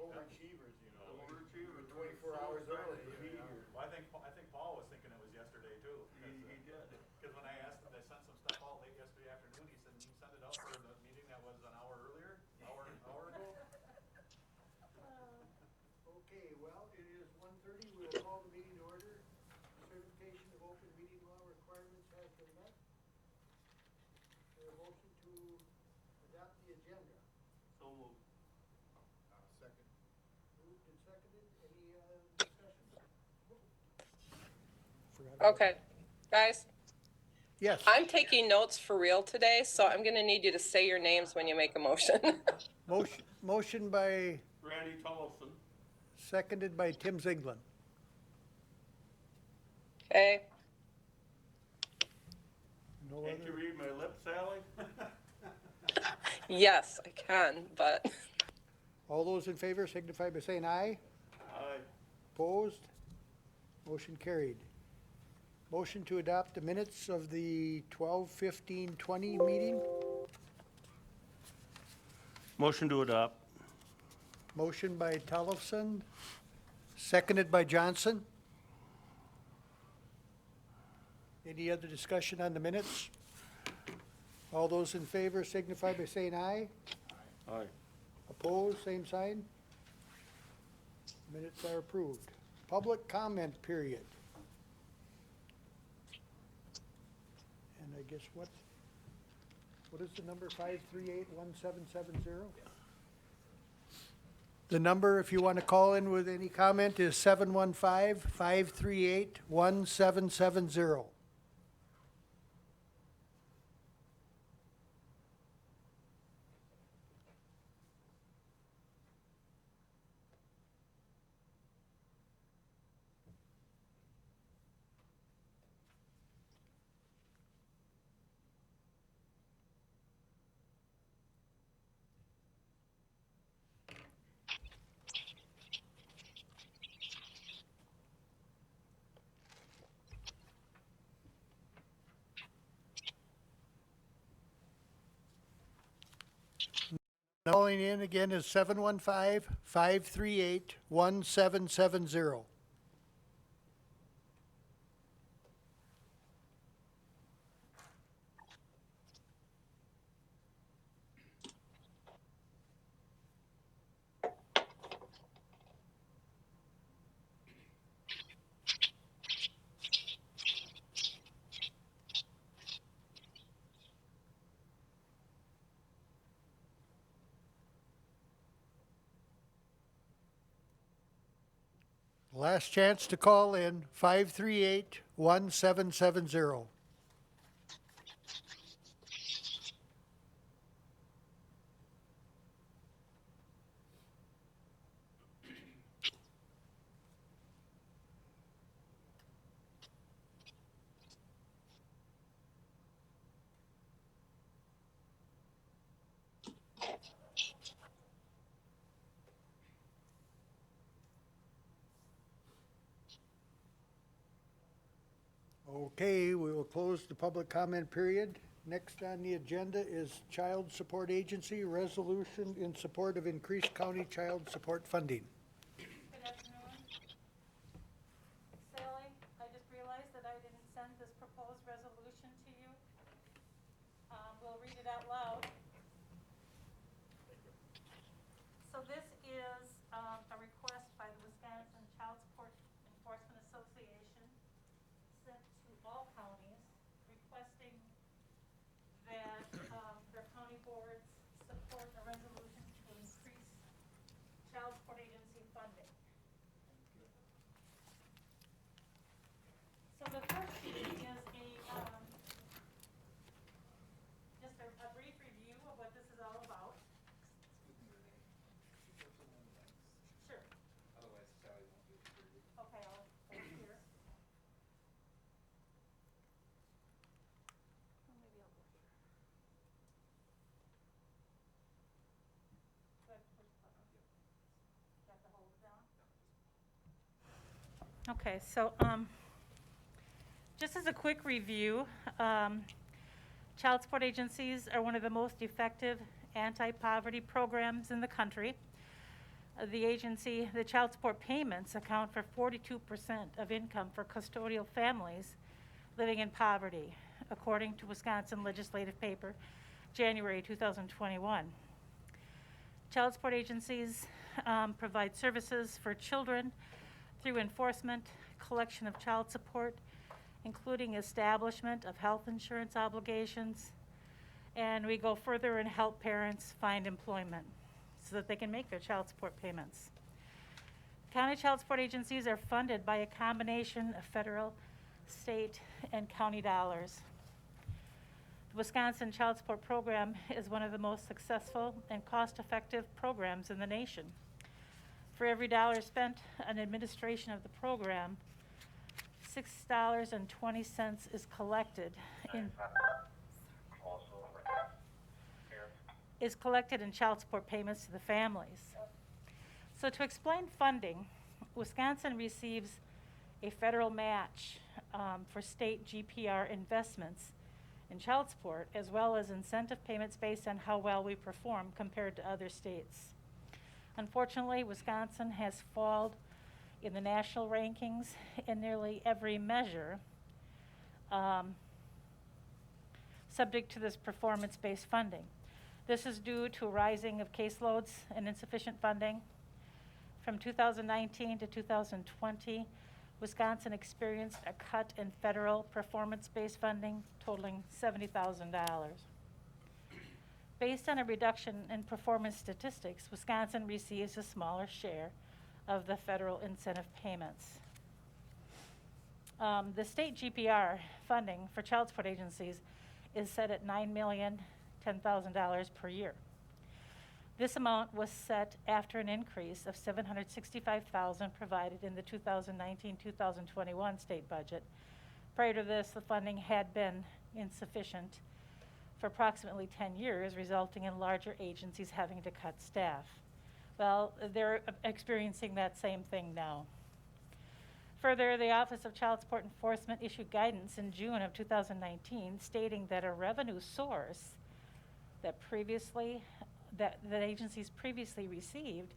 overachievers, you know. Overachievers. 24 hours early. You know. Well, I think Paul was thinking it was yesterday too. He did. Because when I asked him, they sent some stuff out late yesterday afternoon, he said, you sent it out for the meeting that was an hour earlier, hour ago? Okay, well, it is 1:30. We will call the meeting to order. Certification of open meeting law requirements has been met. Is there a motion to adopt the agenda? So moved. Second. Moved and seconded. Any discussion? Okay, guys, Yes. I'm taking notes for real today, so I'm gonna need you to say your names when you make a motion. Motion by, Randy Tollefson. seconded by Tim Zinglin. Okay, No Can't you other, read my lips, Sally? yes, I can, but all those in favor signify by saying aye. Aye. Opposed? Motion carried. Motion to adopt the minutes of the 12/15/20 meeting. Motion to adopt. Motion by Tollefson, seconded by Johnson. Any other discussion on the minutes? All those in favor signify by saying aye. Aye. Opposed, same sign. Minutes are approved. Public comment period. And I guess what is the number, 538-1770? The number, if you want to call in with any comment, is 715-538-1770. Calling in again is 715-538-1770. Last chance to call in, 538-1770. Okay, we will close the public comment period. Next on the agenda is Child Support Agency Resolution in support of increased county child support funding. Good afternoon. Sally, I just realized that I didn't send this proposed resolution to you. We'll read it out loud. So this is a request by the Wisconsin Child Support Enforcement Association sent to all counties requesting that their county boards support a resolution to increase child support agency funding. So the first sheet is just a brief review of what this is all about. Sure. Otherwise, Sally won't do it for you. Okay, I'll go here. Oh, maybe I'll go here. Good, push button. Got the hold down? Okay, so just as a quick review, child support agencies are one of the most effective anti-poverty programs in the country. The child support payments account for 42% of income for custodial families living in poverty, according to Wisconsin legislative paper, January 2021. Child support agencies provide services for children through enforcement, collection of child support, including establishment of health insurance obligations, and we go further and help parents find employment so that they can make their child support payments. County child support agencies are funded by a combination of federal, state, and county dollars. The Wisconsin Child Support Program is one of the most successful and cost-effective programs in the nation. For every dollar spent on administration of the program, $6.20 is collected in child support payments to the families. So to explain funding, Wisconsin receives a federal match for state GPR investments in child support, as well as incentive payments based on how well we perform compared to other states. Unfortunately, Wisconsin has fallen in the national rankings in nearly every measure, subject to this performance-based funding. This is due to a rising of caseloads and insufficient funding. From 2019 to 2020, Wisconsin experienced a cut in federal performance-based funding totaling $70,000. Based on a reduction in performance statistics, Wisconsin receives a smaller share of the federal incentive payments. The state GPR funding for child support agencies is set at $9,010,000 per year. This amount was set after an increase of $765,000 provided in the 2019-2021 state budget. Prior to this, the funding had been insufficient for approximately 10 years, resulting in larger agencies having to cut staff. Well, they're experiencing that same thing now. Further, the Office of Child Support Enforcement issued guidance in June of 2019 stating that a revenue source that agencies previously received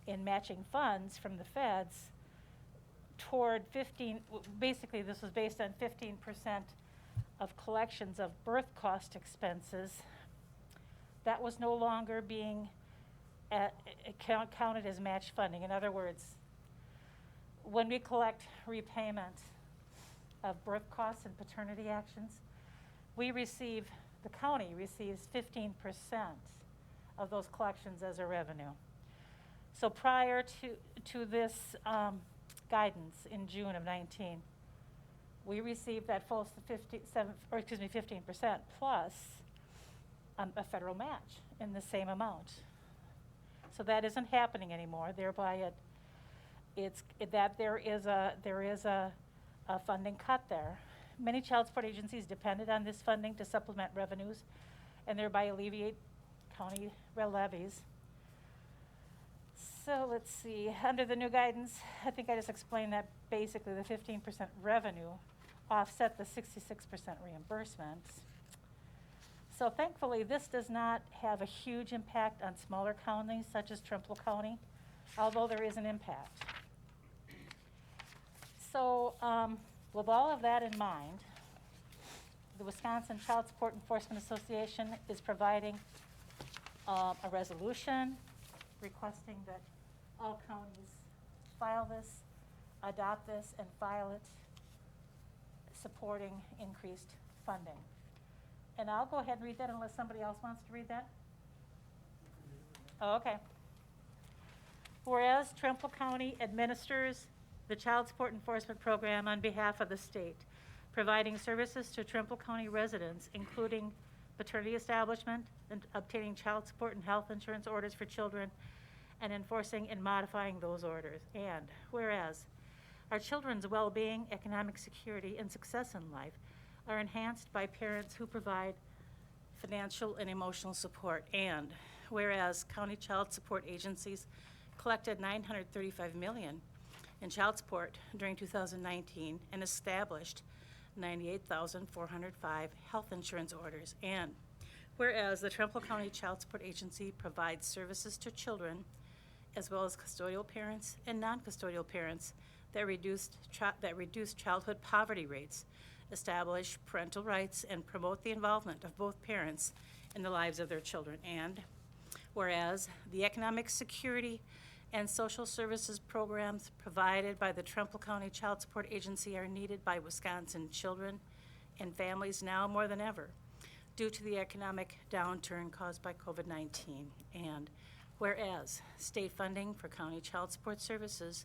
in matching funds from the feds toward basically this was based on 15% of collections of birth cost expenses, that was no longer being counted as match funding. In other words, when we collect repayment of birth costs and paternity actions, the county receives 15% of those collections as a revenue. So prior to this guidance in June of 19, we received that full 15% plus a federal match in the same amount. So that isn't happening anymore. Thereby, there is a funding cut there. Many child support agencies depended on this funding to supplement revenues and thereby alleviate county levies. So let's see, under the new guidance, I think I just explained that basically the 15% revenue offset the 66% reimbursement. So thankfully, this does not have a huge impact on smaller counties such as Trempealeau County, although there is an impact. So with all of that in mind, the Wisconsin Child Support Enforcement Association is providing a resolution requesting that all counties file this, adopt this, and file it, supporting increased funding. And I'll go ahead and read that unless somebody else wants to read that. Oh, okay. Whereas Trempealeau County administers the Child Support Enforcement Program on behalf of the state, providing services to Trempealeau County residents, including paternity establishment and obtaining child support and health insurance orders for children, and enforcing and modifying those orders. And whereas our children's well-being, economic security, and success in life are enhanced by parents who provide financial and emotional support. And whereas county child support agencies collected $935 million in child support during 2019 and established 98,405 health insurance orders. And whereas the Trempealeau County Child Support Agency provides services to children as well as custodial parents and non-custodial parents that reduce childhood poverty rates, establish parental rights, and promote the involvement of both parents in the lives of their children. And whereas the economic security and social services programs provided by the Trempealeau County Child Support Agency are needed by Wisconsin children and families now more than ever due to the economic downturn caused by COVID-19. And whereas state funding for county child support services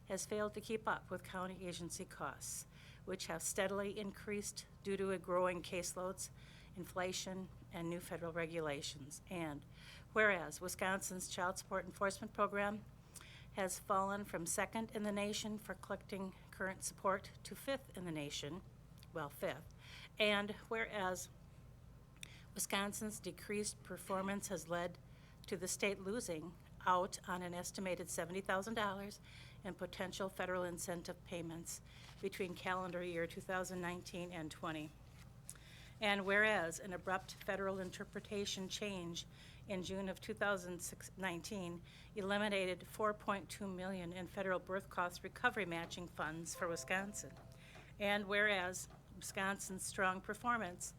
has failed to keep up with county agency costs, which have steadily increased due to a growing caseloads, inflation, and new federal regulations. And whereas Wisconsin's child support enforcement program has fallen from second in the nation for collecting current support to fifth in the nation, well, fifth. And whereas Wisconsin's decreased performance has led to the state losing out on an estimated $70,000 in potential federal incentive payments between calendar year 2019 and 20. And whereas an abrupt federal interpretation change in June of 2019 eliminated $4.2 million in federal birth cost recovery matching funds for Wisconsin. And whereas Wisconsin's strong performance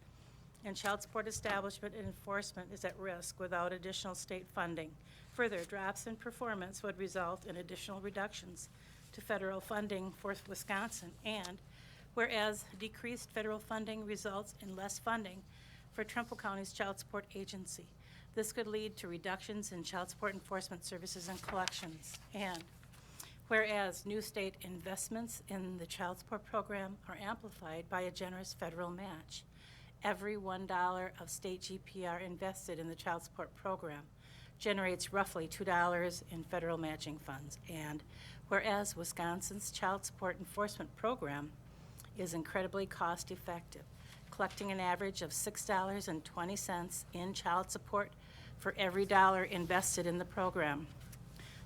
and child support establishment and enforcement is at risk without additional state funding. Further drops in performance would result in additional reductions to federal funding for Wisconsin. And whereas decreased federal funding results in less funding for Trempealeau County's Child Support Agency, this could lead to reductions in child support enforcement services and collections. And whereas new state investments in the child support program are amplified by a generous federal match. Every $1 of state GPR invested in the child support program generates roughly $2 in federal matching funds. And whereas Wisconsin's child support enforcement program is incredibly cost effective, collecting an average of $6.20 in child support for every dollar invested in the program.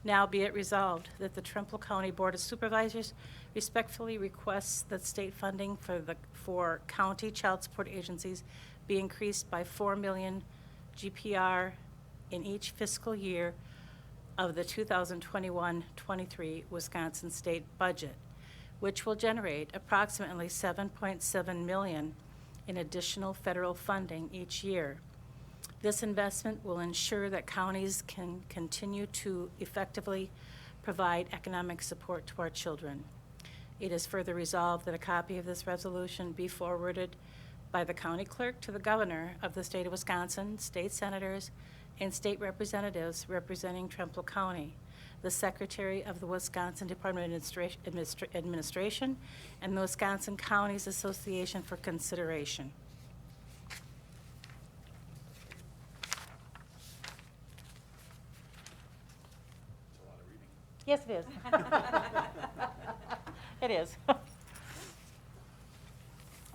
Now be it resolved that the Trempealeau County Board of Supervisors respectfully requests that state funding for county child support agencies be increased by $4 million GPR in each fiscal year of the 2021-23 Wisconsin state budget, which will generate approximately $7.7 million in additional federal funding each year. This investment will ensure that counties can continue to effectively provide economic support to our children. It is further resolved that a copy of this resolution be forwarded by the county clerk to the governor of the state of Wisconsin, state senators, and state representatives representing Trempealeau County, the secretary of the Wisconsin Department of Administration, and the Wisconsin Counties Association for consideration. It's a lot of reading. Yes, it is. It is.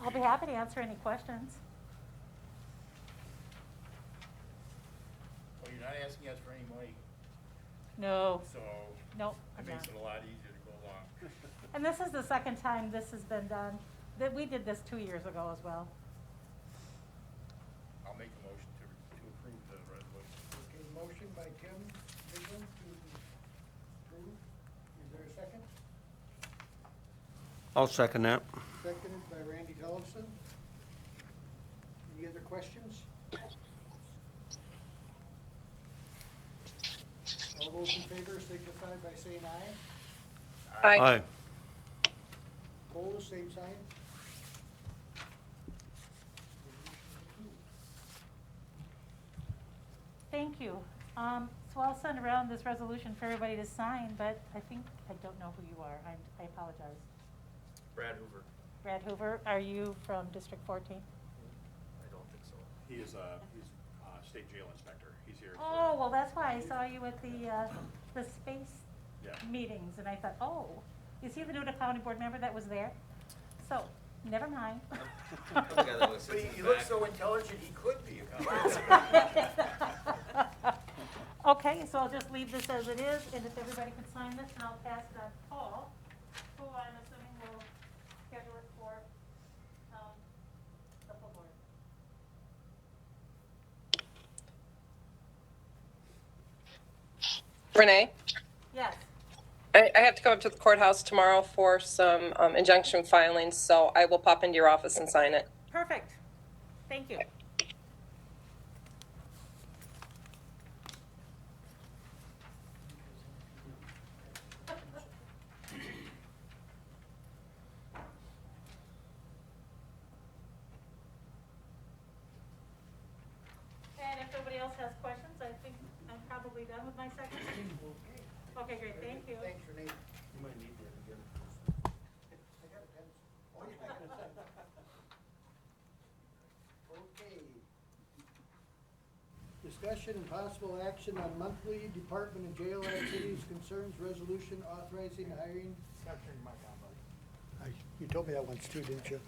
I'll be happy to answer any questions. Well, you're not asking us for any money, No, so no, it I'm makes not. it a lot easier to go along. And this is the second time this has been done. That we did this 2 years ago as well. I'll make a motion to approve the resolution. Okay, motion by Tim Bigland to approve. Is there a second? I'll second that. Seconded by Randy Tellefson. Any other questions? All those in favor signify by saying aye. Aye. Opposed, same sign. Thank you. So I'll send around this resolution for everybody to sign, but I don't know who you are. I apologize. Brad Hoover. Brad Hoover, are you from District 14? I don't think so. He is, he's state jail inspector. He's here. Oh, well, that's why I saw you at the space Yeah. meetings, and I thought, oh, is he the new county board member that was there? So, never mind. But he looks so intelligent, he could be a council. Okay, so I'll just leave this as it is, and if everybody can sign this, and I'll pass it on to Paul, who I'm assuming will schedule it for the full board. Renee? Yes. I have to go up to the courthouse tomorrow for some injunction filings, so I will pop into your office and sign it. Perfect. Thank you. And if nobody else has questions, I think I'm probably done with my section. Okay, great, thank you. Thanks, Renee. You might need that again. I got a pencil. Oh, yeah. Okay. Discussion and possible action on monthly Department of Jail activities concerns resolution authorizing the hiring. You told me that once too, didn't you?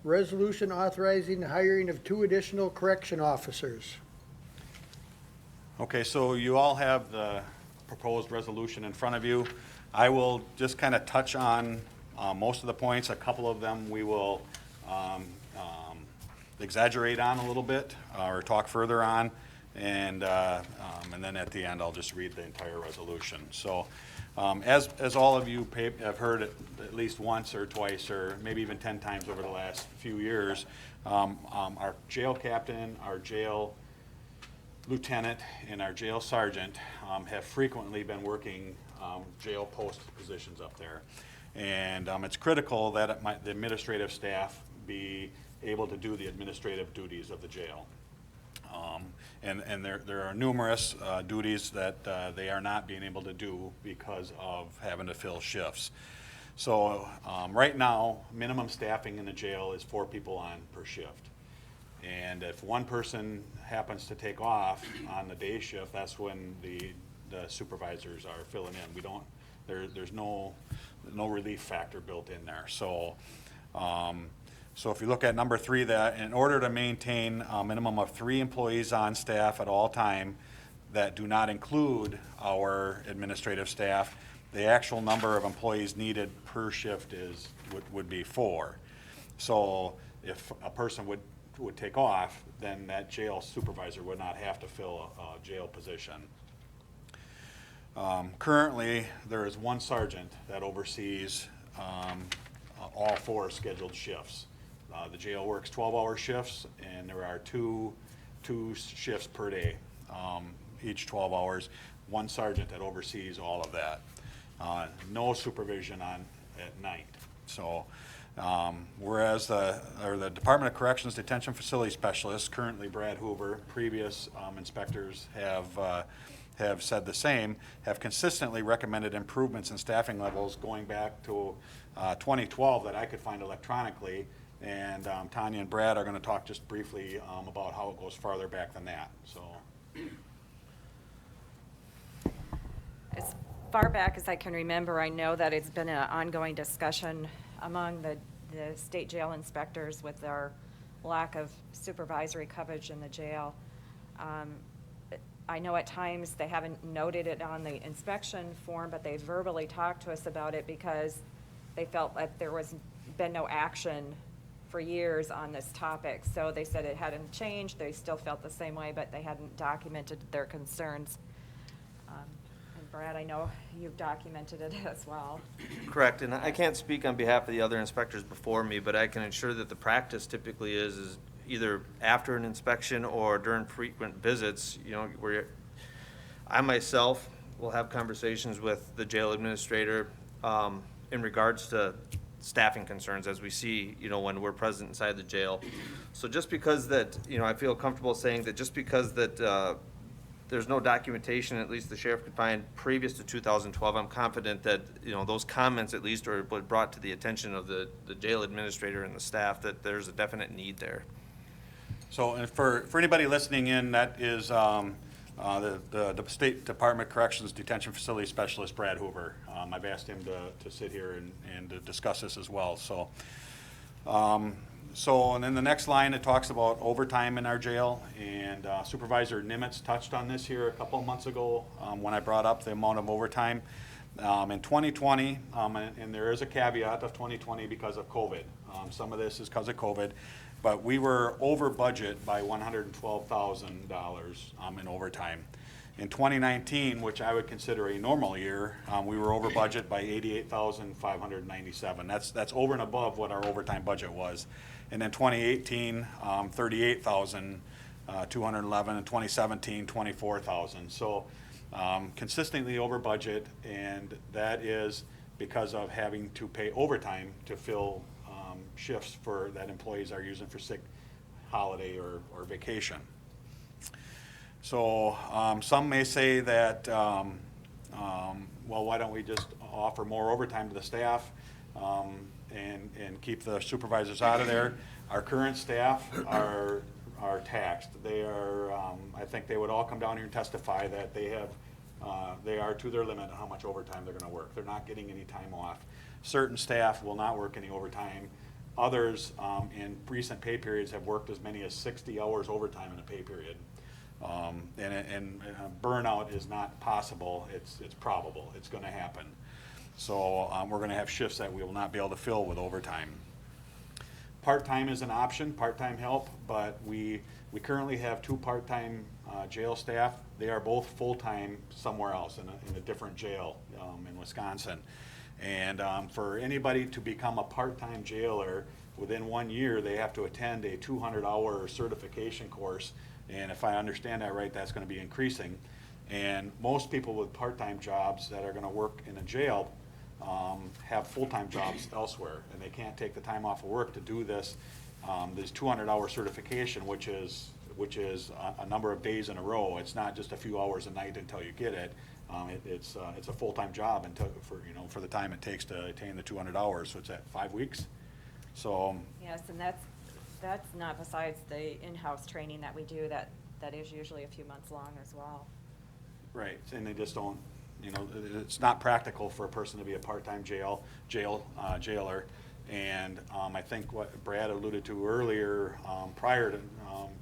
Resolution authorizing the hiring of 2 additional correction officers. Okay, so you all have the proposed resolution in front of you. I will just kind of touch on most of the points. A couple of them we will exaggerate on a little bit or talk further on. And then at the end, I'll just read the entire resolution. So as all of you have heard it at least once or twice or maybe even 10 times over the last few years, our jail captain, our jail lieutenant, and our jail sergeant have frequently been working jail post positions up there. And it's critical that the administrative staff be able to do the administrative duties of the jail. And there are numerous duties that they are not being able to do because of having to fill shifts. So right now, minimum staffing in the jail is 4 people on per shift. And if one person happens to take off on the day shift, that's when the supervisors are filling in. We don't, there's no relief factor built in there. So so if you look at number 3, that in order to maintain a minimum of 3 employees on staff at all time that do not include our administrative staff, the actual number of employees needed per shift would be 4. So if a person would take off, then that jail supervisor would not have to fill a jail position. Currently, there is 1 sergeant that oversees all 4 scheduled shifts. The jail works 12-hour shifts, and there are two shifts per day, each 12 hours. 1 sergeant that oversees all of that. No supervision at night. So, whereas the Department of Corrections Detention Facility Specialist, currently Brad Hoover, previous inspectors have said the same, have consistently recommended improvements in staffing levels going back to 2012 that I could find electronically. And Tanya and Brad are going to talk just briefly about how it goes farther back than that. So, as far back as I can remember, I know that it's been an ongoing discussion among the state jail inspectors with our lack of supervisory coverage in the jail. I know at times they haven't noted it on the inspection form, but they verbally talked to us about it because they felt that there was been no action for years on this topic. So they said it hadn't changed. They still felt the same way, but they hadn't documented their concerns. And Brad, I know you've documented it as well. Correct, and I can't speak on behalf of the other inspectors before me, but I can ensure that the practice typically is either after an inspection or during frequent visits, you know, where I myself will have conversations with the jail administrator in regards to staffing concerns as we see, you know, when we're present inside the jail. So just because that, you know, I feel comfortable saying that just because that there's no documentation, at least the sheriff could find previous to 2012, I'm confident that, you know, those comments at least are what brought to the attention of the jail administrator and the staff that there's a definite need there. So, and for anybody listening in, that is the State Department of Corrections Detention Facility Specialist, Brad Hoover. I've asked him to sit here and to discuss this as well. So, and then the next line, it talks about overtime in our jail, and Supervisor Nimitz touched on this here a couple of months ago when I brought up the amount of overtime. In 2020, and there is a caveat of 2020 because of COVID. Some of this is because of COVID. But we were over budget by $112,000 in overtime. In 2019, which I would consider a normal year, we were over budget by 88,597. That's over and above what our overtime budget was. And then 2018, 38,211, and 2017, 24,000. So consistently over budget, and that is because of having to pay overtime to fill shifts that employees are using for sick, holiday, or vacation. So some may say that, well, why don't we just offer more overtime to the staff and keep the supervisors out of there? Our current staff are taxed. They are, I think they would all come down here and testify that they are to their limit on how much overtime they're gonna work. They're not getting any time off. Certain staff will not work any overtime. Others, in recent pay periods, have worked as many as 60 hours overtime in a pay period. And burnout is not possible, it's probable, it's gonna happen. So we're gonna have shifts that we will not be able to fill with overtime. Part-time is an option, part-time help, but we currently have 2 part-time jail staff. They are both full-time somewhere else in a different jail in Wisconsin. And for anybody to become a part-time jailer, within 1 year, they have to attend a 200-hour certification course. And if I understand that right, that's going to be increasing. And most people with part-time jobs that are going to work in a jail have full-time jobs elsewhere, and they can't take the time off of work to do this 200-hour certification, which is a number of days in a row. It's not just a few hours a night until you get it. It's a full-time job for the time it takes to attain the 200 hours. So it's at 5 weeks. So Yes, and that's not besides the in-house training that we do, that is usually a few months long as well. right, and they just don't. It's not practical for a person to be a part-time jailer. And I think what Brad alluded to earlier, prior to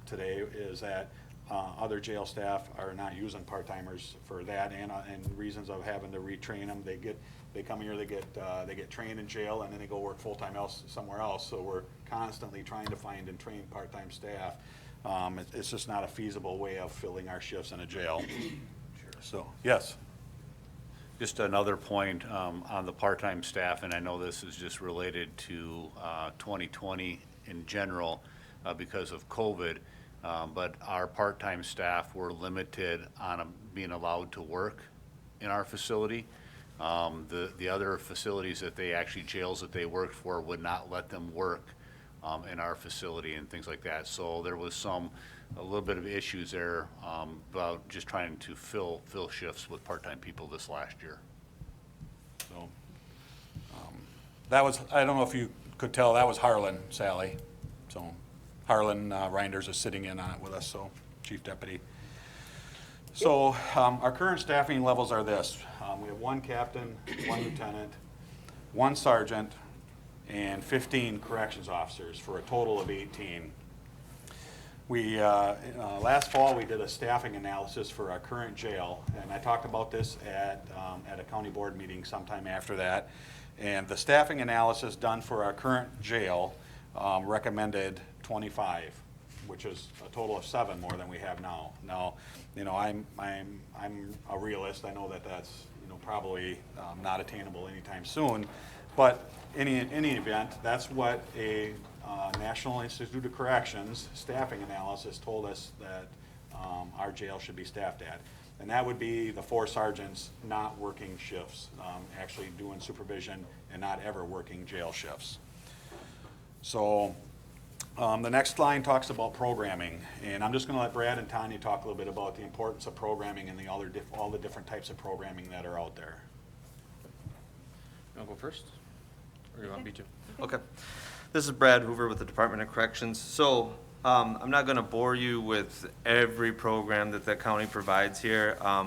today, is that other jail staff are not using part-timers for that, and reasons of having to retrain them. They come here, they get trained in jail, and then they go work full-time somewhere else. So we're constantly trying to find and train part-time staff. It's just not a feasible way of filling our shifts in a jail. Sure. So yes. Just another point on the part-time staff, and I know this is just related to 2020 in general because of COVID, but our part-time staff were limited on being allowed to work in our facility. The other facilities jails that they worked for would not let them work in our facility and things like that. So there was a little bit of issues there about just trying to fill shifts with part-time people this last year. So that was, I don't know if you could tell, that was Harlan, Sally. So Harlan Reinders is sitting in on it with us, so Chief Deputy. So our current staffing levels are this. We have 1 captain, 1 lieutenant, 1 sergeant, and 15 corrections officers for a total of 18. We, last fall, we did a staffing analysis for our current jail, and I talked about this at a county board meeting sometime after that. And the staffing analysis done for our current jail recommended 25, which is a total of 7 more than we have now. Now, I'm a realist. I know that that's probably not attainable anytime soon, but in any event, that's what a National Institute of Corrections staffing analysis told us that our jail should be staffed at. And that would be the 4 sergeants not working shifts, actually doing supervision and not ever working jail shifts. So the next line talks about programming, and I'm just going to let Brad and Tanya talk a little bit about the importance of programming and all the different types of programming that are out there. You want to go first? Or you want me to? Okay. This is Brad Hoover with the Department of Corrections. So I'm not going to bore you with every program that the county provides here. A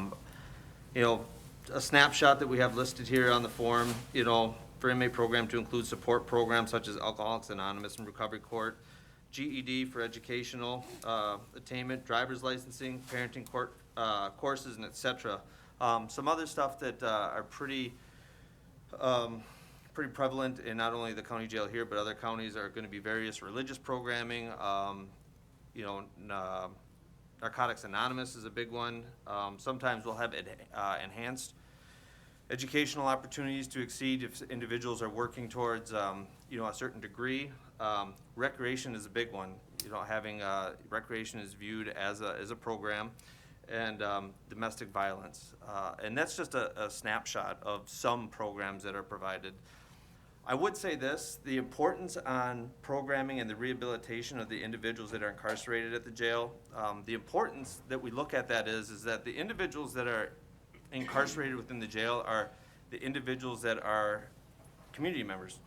snapshot that we have listed here on the form, for inmate program to include support programs such as Alcoholics Anonymous and Recovery Court, GED for educational attainment, driver's licensing, parenting courses, and et cetera. Some other stuff that are pretty prevalent in not only the county jail here, but other counties are going to be various religious programming, Narcotics Anonymous is a big one. Sometimes we'll have enhanced educational opportunities to exceed if individuals are working towards, you know, a certain degree. Recreation is a big one. You know, having recreation is viewed as a program, and domestic violence. And that's just a snapshot of some programs that are provided. I would say this, the importance on programming and the rehabilitation of the individuals that are incarcerated at the jail, the importance that we look at that is that the individuals that are incarcerated within the jail are the individuals that are community members.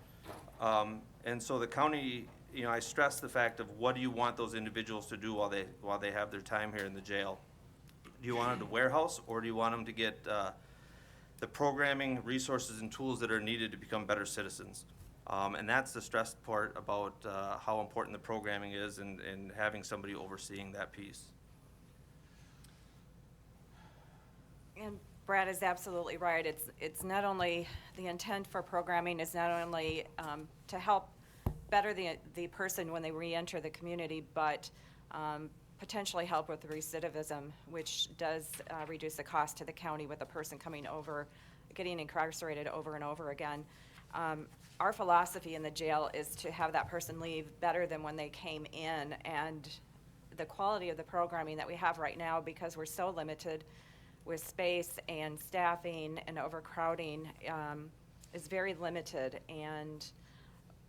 And so the county, you know, I stress the fact of what do you want those individuals to do while they have their time here in the jail? Do you want them to warehouse, or do you want them to get the programming, resources, and tools that are needed to become better citizens? And that's the stressed part about how important the programming is and having somebody overseeing that piece. And Brad is absolutely right. It's not only, the intent for programming is not only to help better the person when they re-enter the community, but potentially help with recidivism, which does reduce the cost to the county with a person coming over, getting incarcerated over and over again. Our philosophy in the jail is to have that person leave better than when they came in, and the quality of the programming that we have right now, because we're so limited with space and staffing and overcrowding, is very limited. And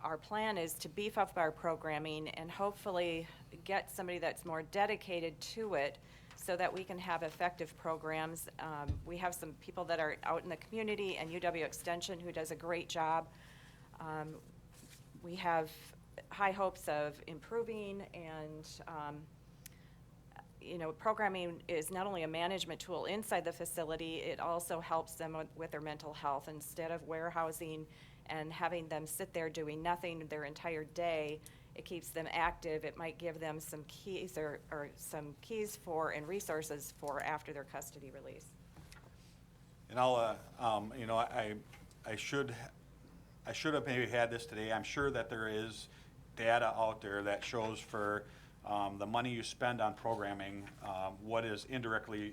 our plan is to beef up our programming and hopefully get somebody that's more dedicated to it so that we can have effective programs. We have some people that are out in the community, and UW Extension, who does a great job. We have high hopes of improving, and you know, programming is not only a management tool inside the facility, it also helps them with their mental health. Instead of warehousing and having them sit there doing nothing their entire day, it keeps them active. It might give them some keys or some keys for and resources for after their custody release. And I'll, you know, I should have maybe had this today. I'm sure that there is data out there that shows for the money you spend on programming, what is indirectly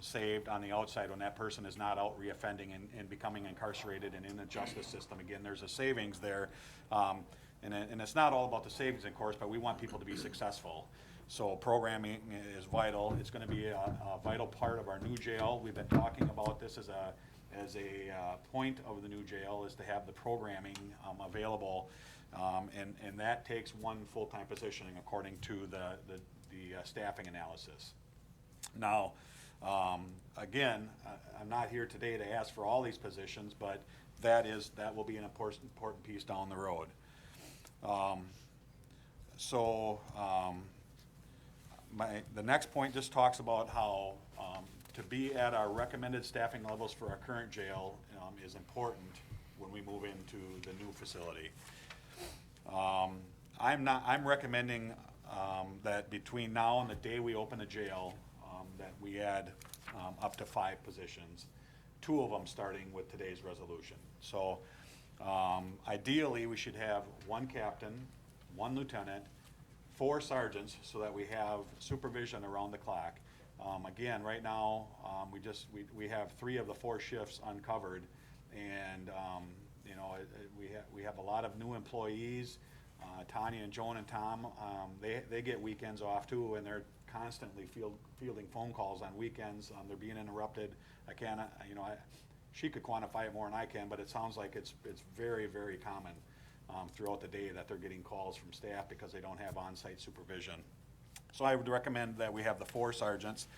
saved on the outside when that person is not out reoffending and becoming incarcerated and in the justice system. Again, there's a savings there. And it's not all about the savings, of course, but we want people to be successful. So programming is vital. It's going to be a vital part of our new jail. We've been talking about this as a point of the new jail, is to have the programming available. And that takes one full-time position according to the staffing analysis. Now, again, I'm not here today to ask for all these positions, but that will be an important piece down the road. The next point just talks about how to be at our recommended staffing levels for our current jail is important when we move into the new facility. I'm recommending that between now and the day we open the jail, that we add up to 5 positions, 2 of them starting with today's resolution. So ideally, we should have 1 captain, 1 lieutenant, 4 sergeants, so that we have supervision around the clock. Again, right now, we have 3 of the 4 shifts uncovered, and you know, we have a lot of new employees. Tanya and Joan and Tom, they get weekends off too, and they're constantly fielding phone calls on weekends. They're being interrupted. She could quantify it more than I can, but it sounds like it's very, very common throughout the day that they're getting calls from staff because they don't have on-site supervision. So I would recommend that we have the 4 sergeants.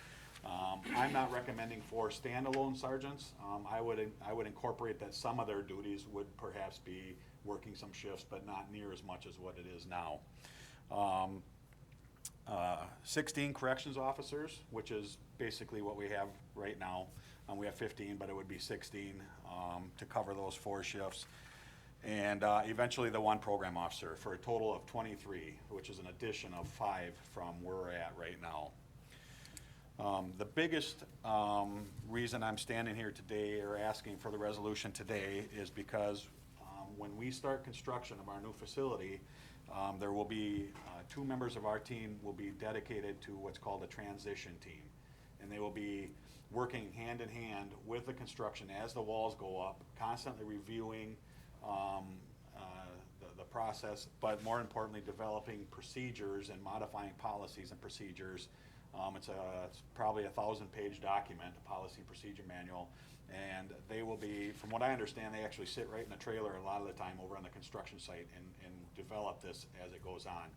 I'm not recommending 4 standalone sergeants. I would incorporate that some of their duties would perhaps be working some shifts, but not near as much as what it is now. 16 corrections officers, which is basically what we have right now. We have 15, but it would be 16 to cover those 4 shifts. And eventually the 1 program officer for a total of 23, which is an addition of 5 from where we're at right now. The biggest reason I'm standing here today or asking for the resolution today is because when we start construction of our new facility, there will be, 2 members of our team will be dedicated to what's called a transition team. And they will be working hand in hand with the construction as the walls go up, constantly reviewing, the process, but more importantly, developing procedures and modifying policies and procedures. It's probably a 1,000-page document, a policy procedure manual, and they will be, from what I understand, they actually sit right in the trailer a lot of the time over on the construction site and develop this as it goes on.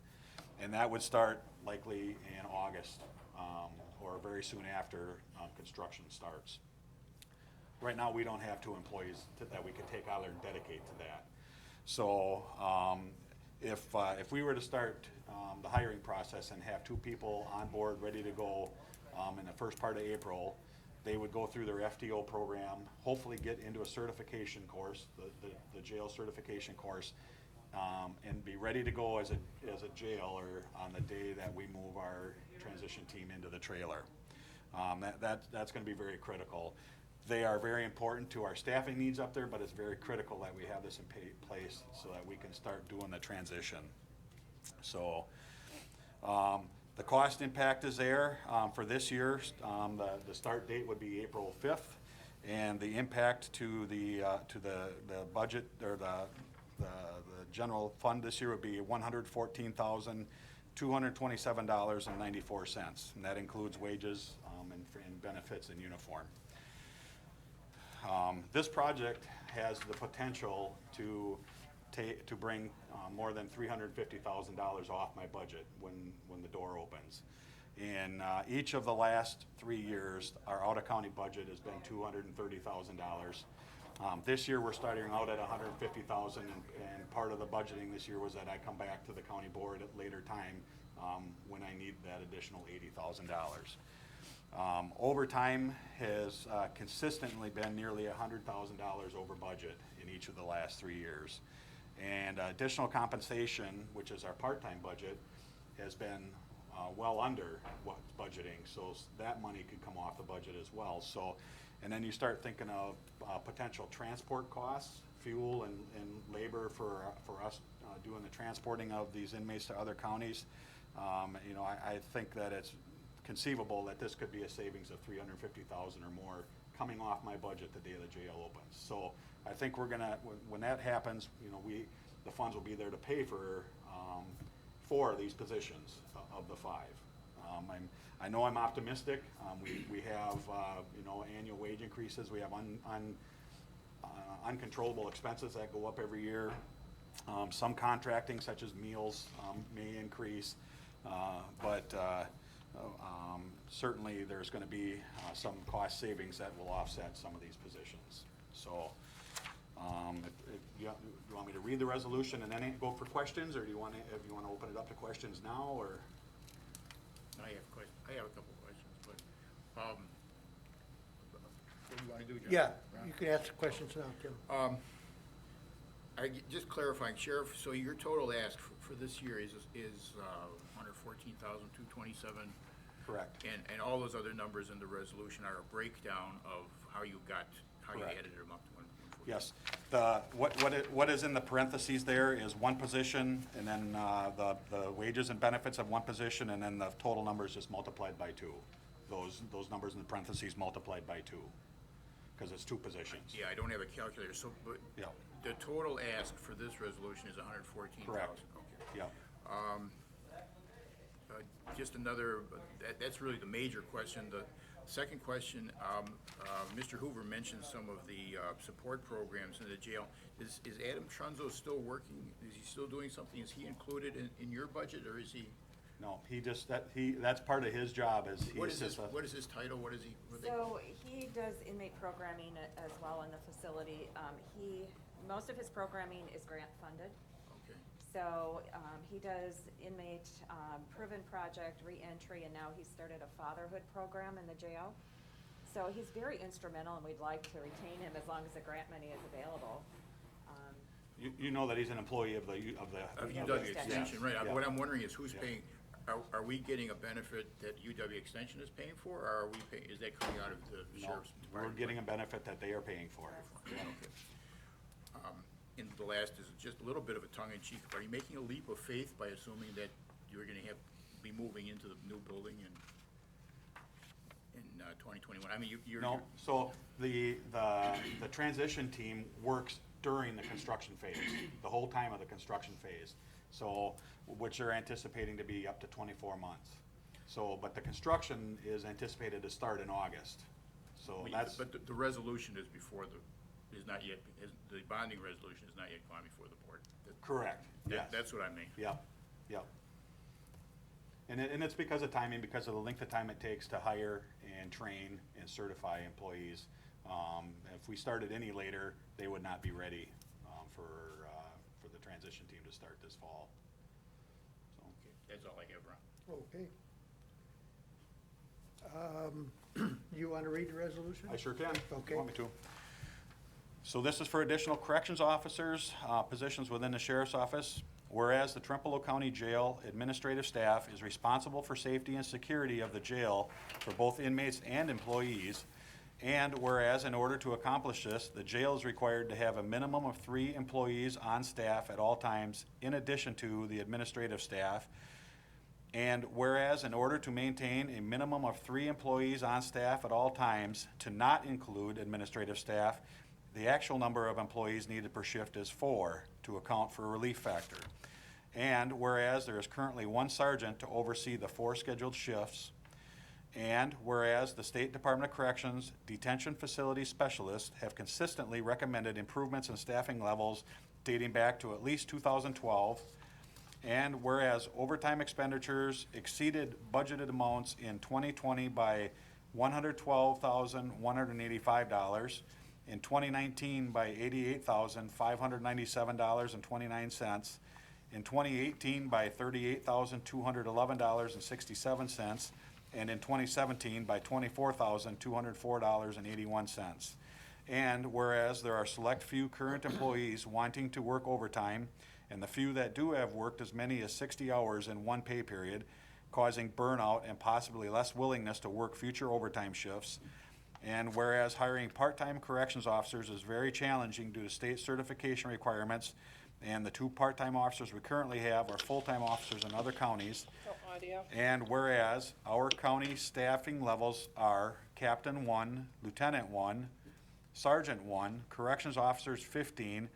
And that would start likely in August, or very soon after construction starts. Right now, we don't have 2 employees that we could take out there and dedicate to that. So if we were to start the hiring process and have 2 people on board ready to go in the first part of April, they would go through their FTO program, hopefully get into a certification course, the jail certification course, and be ready to go as a jailer on the day that we move our transition team into the trailer. That's going to be very critical. They are very important to our staffing needs up there, but it's very critical that we have this in place so that we can start doing the transition. So the cost impact is there for this year. The start date would be April 5th, and the impact to the budget or the general fund this year would be $114,227.94, and that includes wages and benefits and uniform. This project has the potential to bring more than $350,000 off my budget when the door opens. In each of the last 3 years, our out-of-county budget has been $230,000. This year, we're starting out at $150,000, and part of the budgeting this year was that I come back to the county board at a later time when I need that additional $80,000. Overtime has consistently been nearly $100,000 over budget in each of the last 3 years. And additional compensation, which is our part-time budget, has been well under what's budgeting, so that money could come off the budget as well. So, and then you start thinking of potential transport costs, fuel and labor for us doing the transporting of these inmates to other counties. I think that it's conceivable that this could be a savings of $350,000 or more coming off my budget the day the jail opens. So I think we're gonna, when that happens, the funds will be there to pay for these positions of the 5. I know I'm optimistic. We have annual wage increases. We have uncontrollable expenses that go up every year. Some contracting, such as meals, may increase, but certainly there's going to be some cost savings that will offset some of these positions. So if you want me to read the resolution and then go for questions, or do you want to open it up to questions now, or? I have a couple questions, but, what do you want to do, John? Yeah, you can ask the questions now, Tim. Just clarifying, Sheriff, so your total ask for this year is $114,227? Correct. And all those other numbers in the resolution are a breakdown of how you Correct. added them up to 114? Yes. What is in the parentheses there is one position, and then the wages and benefits of one position, and then the total number is just multiplied by 2. Those numbers in the parentheses multiplied by 2, because it's 2 positions. Yeah, I don't have a calculator, so, but Yeah. the total ask for this resolution is $114,000? Correct. Okay. Yeah. Just another, that's really the major question. The second question, Mr. Hoover mentioned some of the support programs in the jail. Is Adam Trunzo still working? Is he still doing something? Is he included in your budget, or is he? No, that's part of his job. What is his title? What is he? So he does inmate programming as well in the facility. Most of his programming is grant funded. Okay. So he does inmate proven project, reentry, and now he's started a fatherhood program in the jail. So he's very instrumental, and we'd like to retain him as long as the grant money is available. You know that he's an employee of the UW Extension, right. Yeah. What I'm wondering is who's paying, are we getting a benefit that UW Extension is paying for, or are we paying, is that coming out of the No, sheriff's we're department? getting a benefit that they are paying for. Yeah. Okay. in the last is just a little bit of a tongue-in-cheek. Are you making a leap of faith by assuming that you're gonna be moving into the new building in 2021? I mean, you're. No, so the transition team works during the construction phase, the whole time of the construction phase. So, which they're anticipating to be up to 24 months. So, but the construction is anticipated to start in August. So that's. But the resolution is the bonding resolution is not yet gone before the board. Correct, yes. That's what I mean. Yep, yep. And it's because of timing, because of the length of time it takes to hire and train and certify employees. If we started any later, they would not be ready for the transition team to start this fall. So. Okay, that's all I have, Ron. Okay. You want to read the resolution? I sure can. Okay. Want me to? So this is for additional corrections officers, positions within the sheriff's office. Whereas the Trempealeau County Jail administrative staff is responsible for safety and security of the jail for both inmates and employees. And whereas in order to accomplish this, the jail is required to have a minimum of 3 employees on staff at all times, in addition to the administrative staff. And whereas in order to maintain a minimum of 3 employees on staff at all times, to not include administrative staff, the actual number of employees needed per shift is 4 to account for relief factor. And whereas there is currently 1 sergeant to oversee the 4 scheduled shifts, and whereas the State Department of Corrections detention facility specialists have consistently recommended improvements in staffing levels dating back to at least 2012, and whereas overtime expenditures exceeded budgeted amounts in 2020 by $112,185, in 2019 by $88,597.29, in 2018 by $38,211.67, and in 2017 by $24,204.81. And whereas there are select few current employees wanting to work overtime, and the few that do have worked as many as 60 hours in one pay period, causing burnout and possibly less willingness to work future overtime shifts. And whereas hiring part-time corrections officers is very challenging due to state certification requirements, and the 2 part-time officers we currently have are full-time officers in other counties. No audio. And whereas our county staffing levels are Captain 1, Lieutenant 1, Sergeant 1, Corrections Officers 15,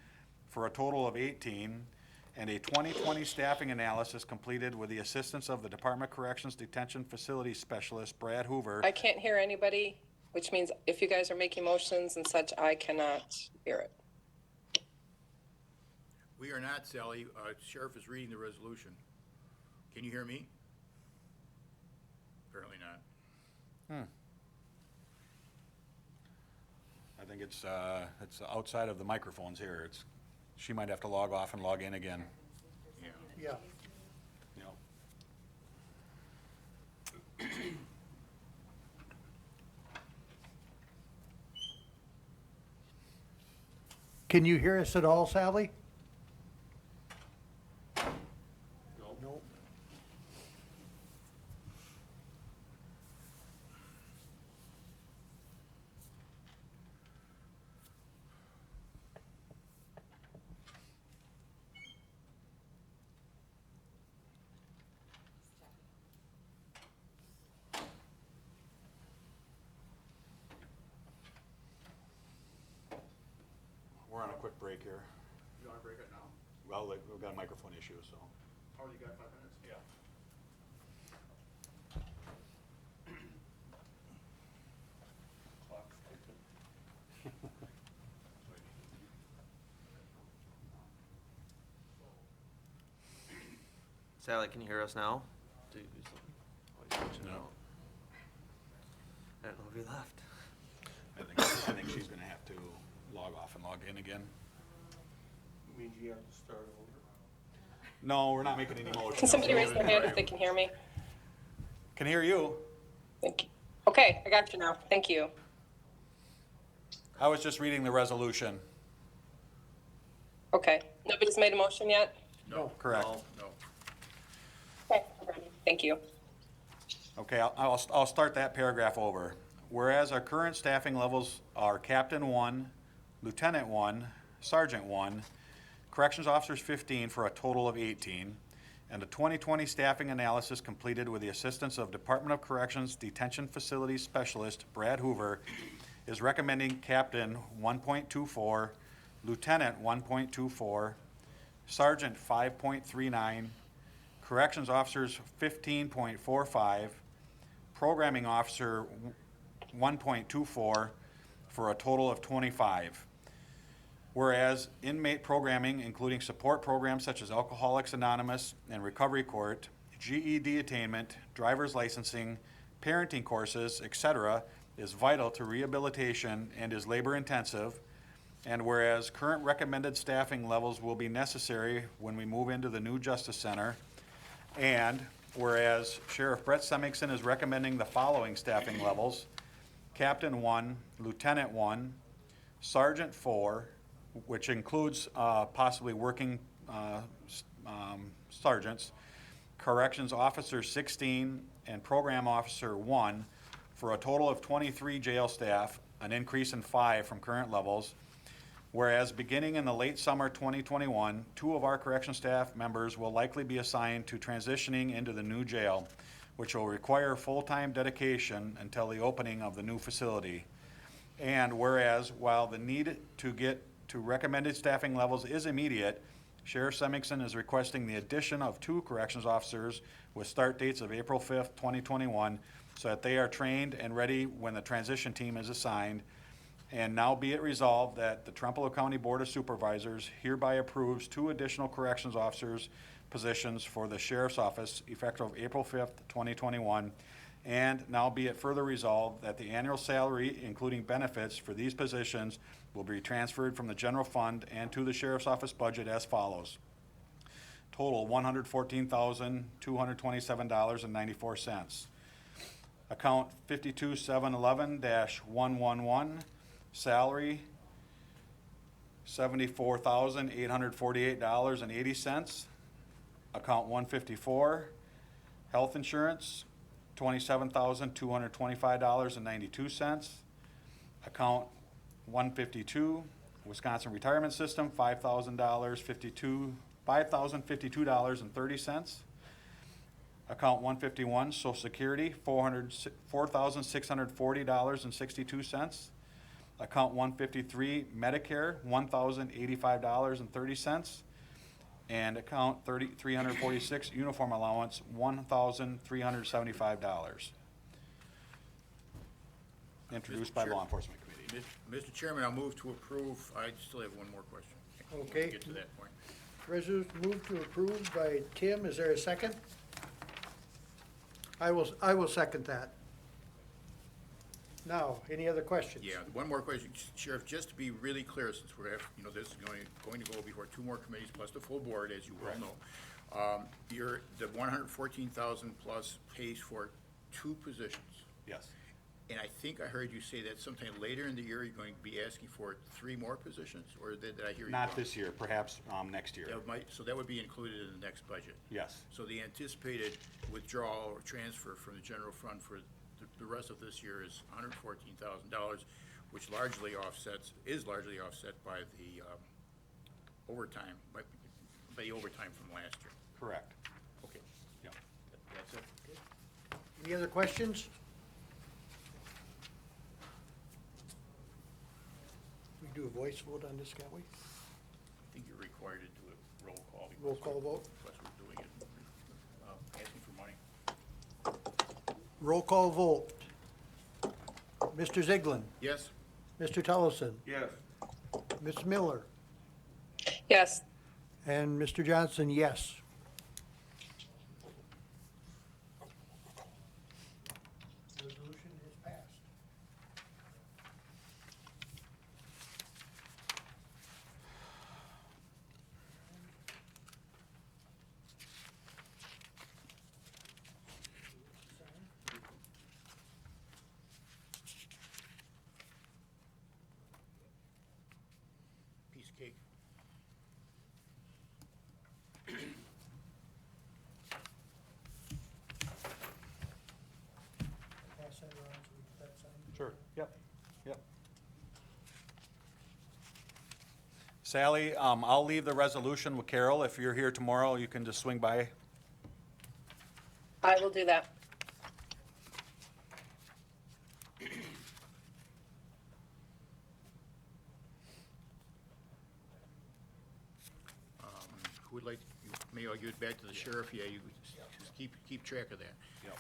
for a total of 18, and a 2020 staffing analysis completed with the assistance of the Department of Corrections Detention Facility Specialist, Brad Hoover. I can't hear anybody, which means if you guys are making motions and such, I cannot hear it. We are not, Sally. Sheriff is reading the resolution. Can you hear me? Apparently not. I think it's outside of the microphones here. She might have to log off and log in again. Yeah. Yeah. You know. Can you hear us at all, Sally? No. We're on a quick break here. You want to break it now? Well, we've got a microphone issue, so. Oh, you got 5 minutes? Yeah. Sally, can you hear us now? No. I don't know if you left. I think she's gonna have to log off and log in again. Means you have to start over. No, we're not making any motions. Can somebody raise their hand if they can hear me? Can hear you. Thank you. Okay, I got you now. Thank you. I was just reading the resolution. Okay, nobody's made a motion yet? No. Correct. No. Okay, I'm ready. Thank you. Okay, I'll start that paragraph over. Whereas our current staffing levels are Captain 1, Lieutenant 1, Sergeant 1, corrections officers 15 for a total of 18, and a 2020 staffing analysis completed with the assistance of Department of Corrections Detention Facilities Specialist Brad Hoover is recommending Captain 1.24, Lieutenant 1.24, Sergeant 5.39, Corrections Officers 15.45, Programming Officer 1.24, for a total of 25. Whereas inmate programming, including support programs such as Alcoholics Anonymous and Recovery Court, GED attainment, driver's licensing, parenting courses, etc., is vital to rehabilitation and is labor intensive. And whereas current recommended staffing levels will be necessary when we move into the new Justice Center. And whereas Sheriff Brett Semmingson is recommending the following staffing levels: Captain 1, Lieutenant 1, Sergeant 4, which includes possibly working sergeants, Corrections Officer 16, and Program Officer 1, for a total of 23 jail staff, an increase in 5 from current levels. Whereas beginning in the late summer 2021, 2 of our correction staff members will likely be assigned to transitioning into the new jail, which will require full-time dedication until the opening of the new facility. And whereas while the need to get to recommended staffing levels is immediate, Sheriff Semmingson is requesting the addition of 2 corrections officers with start dates of April 5th, 2021, so that they are trained and ready when the transition team is assigned. And now be it resolved that the Trempealeau County Board of Supervisors hereby approves 2 additional corrections officers positions for the Sheriff's Office effective April 5th, 2021. And now be it further resolved that the annual salary, including benefits for these positions, will be transferred from the general fund and to the Sheriff's Office budget as follows. Total $114,227.94. Account 52711-111, salary $74,848.80. Account 154, health insurance $27,225.92. Account 152, Wisconsin Retirement System, $5,052.30. Account 151, Social Security, $4,640.62. Account 153, Medicare, $1,085.30. And account 346, Uniform Allowance, $1,375. Introduced by Law Enforcement Committee. Mr. Chairman, I'll move to approve. I still have one more question. Okay. We'll get to that point. Resolution moved to approve by Tim. Is there a second? I will second that. Now, any other questions? Yeah, one more question, Sheriff, just to be really clear, since we're, this is going to go before 2 more committees plus the full board, as you well know. The 114,000 plus pays for 2 positions. Yes. And I think I heard you say that sometime later in the year, you're going to be asking for 3 more positions, or did I hear you wrong? Not this year, perhaps next year. So that would be included in the next budget? Yes. So the anticipated withdrawal or transfer from the general fund for the rest of this year is $114,000, which is largely offset by the overtime, by the overtime from last year. Correct. Okay, Yep. that's it. Any other questions? We do a voice vote on this, can't we? I think you're required to do a roll call. Roll call vote? Plus we're doing it, asking for money. Roll call vote. Mr. Ziegler, Yes? Mr. Tellison, Yes. Ms. Miller, Yes. and Mr. Johnson, yes. Resolution is passed. Piece of cake. Pass that around so we get that signed. Sure. Yep. Yep. Sally, I'll leave the resolution with Carol. If you're here tomorrow, you can just swing by. I will do that. Who would like, maybe I'll give it back to the sheriff, yeah, you just keep track of that. Yep.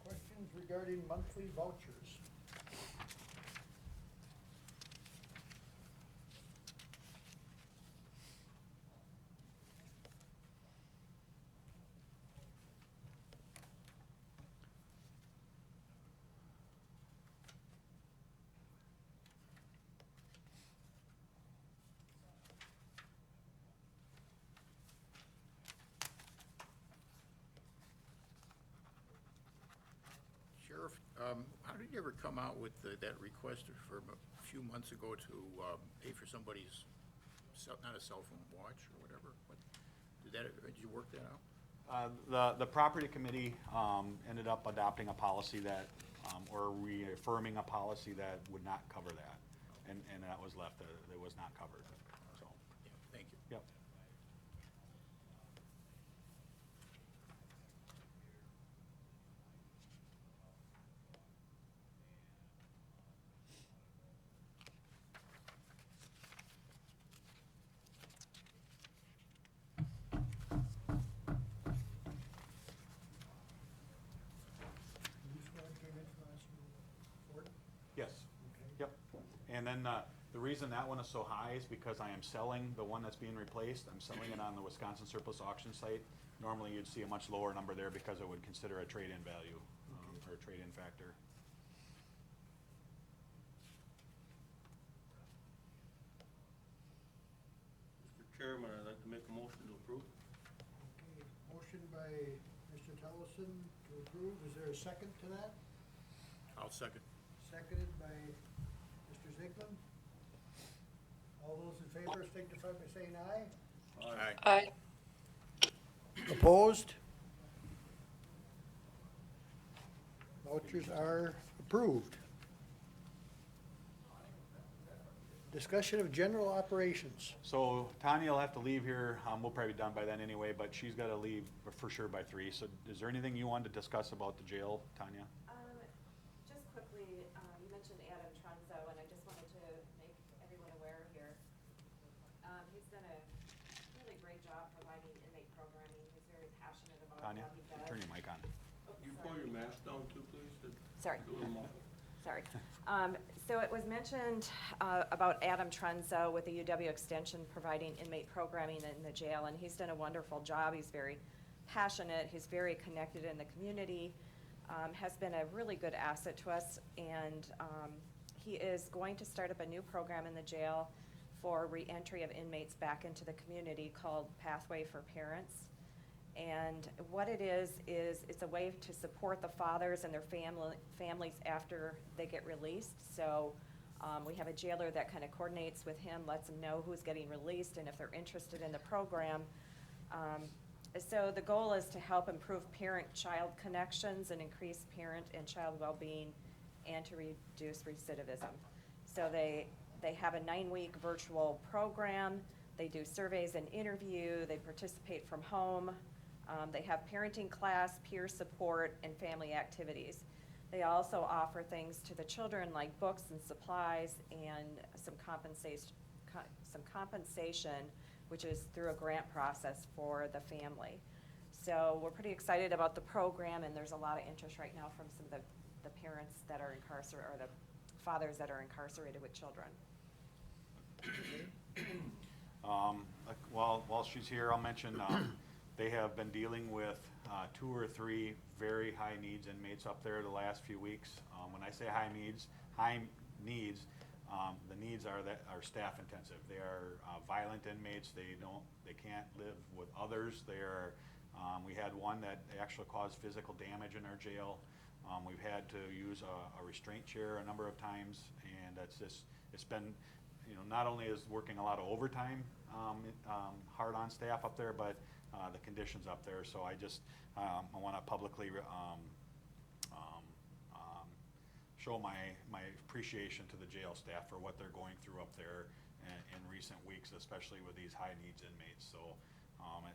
Questions regarding monthly vouchers? Sheriff, how did you ever come out with that request for a few months ago to pay for somebody's, not a cell phone, watch or whatever? Did you work that out? The property committee ended up adopting a policy that, or reaffirming a policy that would not cover that. And that was left, it was not covered, so. Yeah, thank you. Yep. New squad came in from us, Ford? Yes. Okay. Yep. And then the reason that one is so high is because I am selling the one that's being replaced. I'm selling it on the Wisconsin surplus auction site. Normally, you'd see a much lower number there because it would consider a trade-in value, or a trade-in factor. Mr. Chairman, I'd like to make a motion to approve. Okay, motion by Mr. Tellison to approve. Is there a second to that? I'll second. Seconded by Mr. Ziegler. All those in favor signify by saying aye. Aye. Aye. Opposed? Vouchers are approved. Discussion of general operations. So Tanya will have to leave here. We'll probably be done by then anyway, but she's got to leave for sure by 3. So is there anything you wanted to discuss about the jail, Tanya? Just quickly, you mentioned Adam Trunzo, and I just wanted to make everyone aware here. He's done a really great job providing inmate programming. He's very passionate about Tanya, what he does. turn your mic on. Oh, You sorry. pull your mask down too, please? Sorry. Do them all. Sorry. So it was mentioned about Adam Trunzo with the UW Extension providing inmate programming in the jail, and he's done a wonderful job. He's very passionate, he's very connected in the community, has been a really good asset to us, and he is going to start up a new program in the jail for reentry of inmates back into the community called Pathway for Parents. And what it is it's a way to support the fathers and their families after they get released. So we have a jailer that kind of coordinates with him, lets him know who's getting released and if they're interested in the program. So the goal is to help improve parent-child connections and increase parent and child well-being and to reduce recidivism. So they have a 9-week virtual program. They do surveys and interview. They participate from home. They have parenting class, peer support, and family activities. They also offer things to the children like books and supplies and some compensation, which is through a grant process for the family. So we're pretty excited about the program, and there's a lot of interest right now from some of the parents that are incarcerated, or the fathers that are incarcerated with children. While she's here, I'll mention they have been dealing with 2 or 3 very high needs inmates up there the last few weeks. When I say high needs, the needs are staff intensive. They are violent inmates. They can't live with others. We had one that actually caused physical damage in our jail. We've had to use a restraint chair a number of times, and it's been, not only is working a lot of overtime hard on staff up there, but the conditions up there. So I want to publicly show my appreciation to the jail staff for what they're going through up there in recent weeks, especially with these high needs inmates. So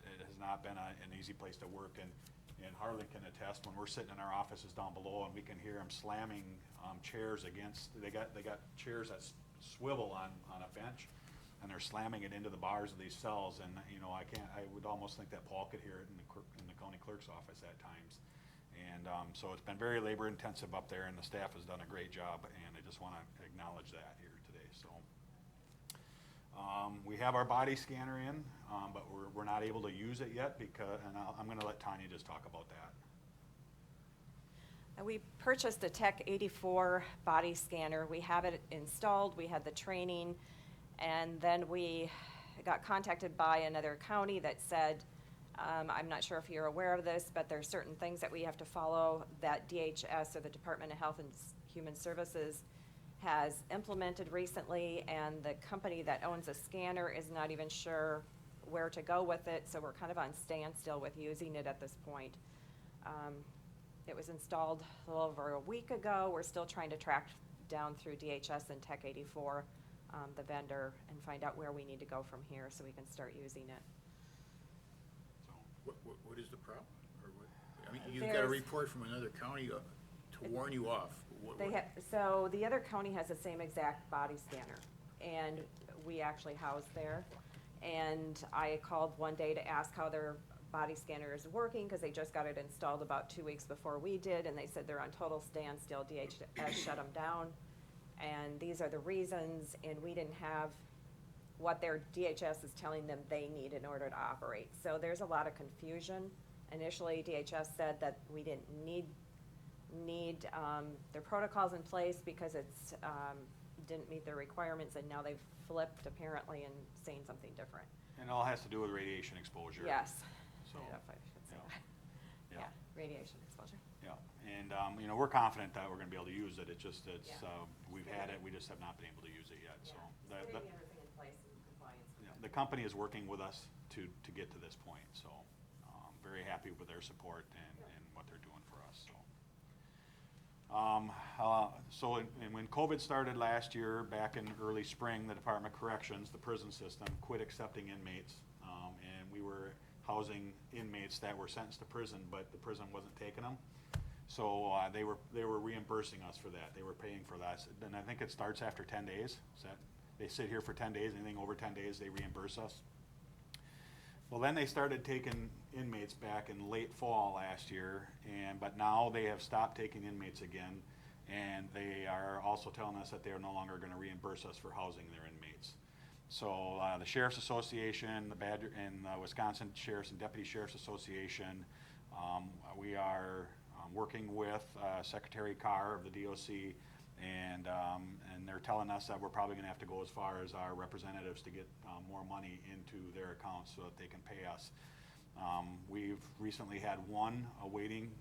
it has not been an easy place to work, and Harlan can attest when we're sitting in our offices down below and we can hear them slamming chairs against, they got chairs that swivel on a bench, and they're slamming it into the bars of these cells, and I would almost think that Paul could hear it in the county clerk's office at times. And so it's been very labor intensive up there, and the staff has done a great job, and I just want to acknowledge that here today. So we have our body scanner in, but we're not able to use it yet because, and I'm going to let Tanya just talk about that. We purchased a Tech 84 body scanner. We have it installed, we had the training, and then we got contacted by another county that said, I'm not sure if you're aware of this, but there's certain things that we have to follow that DHS, or the Department of Health and Human Services, has implemented recently, and the company that owns the scanner is not even sure where to go with it, so we're kind of on standstill with using it at this point. It was installed a little over a week ago. We're still trying to track down through DHS and Tech 84, the vendor, and find out where we need to go from here so we can start using it. What is the problem? Or what, I mean, you've got a report from another county to warn you off. So the other county has the same exact body scanner, and we actually house there. And I called one day to ask how their body scanner is working, because they just got it installed about 2 weeks before we did, and they said they're on total standstill. DHS shut them down, and these are the reasons, and we didn't have what their DHS is telling them they need in order to operate. So there's a lot of confusion. Initially, DHS said that we didn't need their protocols in place because it's didn't meet their requirements, and now they've flipped apparently and saying something different. And it all has to do with radiation exposure. Yes. So, I don't know if I should say that. Yeah. Yeah, radiation exposure. Yeah, and we're confident that we're going to be able to use it. We've had it, we just have not been able to use it yet. So Getting everything in place and compliance. the company is working with us to get to this point. So very happy with their support and what they're doing for us. So and when COVID started last year, back in early spring, the Department of Corrections, the prison system, quit accepting inmates, and we were housing inmates that were sentenced to prison, but the prison wasn't taking them. So they were reimbursing us for that. They were paying for that, and I think it starts after 10 days. They sit here for 10 days. Anything over 10 days, they reimburse us. Well, then they started taking inmates back in late fall last year, but now they have stopped taking inmates again, and they are also telling us that they are no longer going to reimburse us for housing their inmates. So the Sheriff's Association, the Wisconsin Sheriff's and Deputy Sheriff's Association, we are working with Secretary Carr of the DOC, and they're telling us that we're probably going to have to go as far as our representatives to get more money into their accounts so that they can pay us. We've recently had one awaiting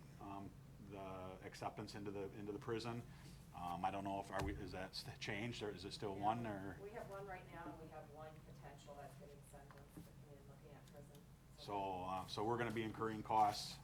the acceptance into the prison. I don't know if is that changed, or is it still one, or? We have one right now, and we have one potential that's getting sentenced and looking at prison. So we're gonna be incurring costs,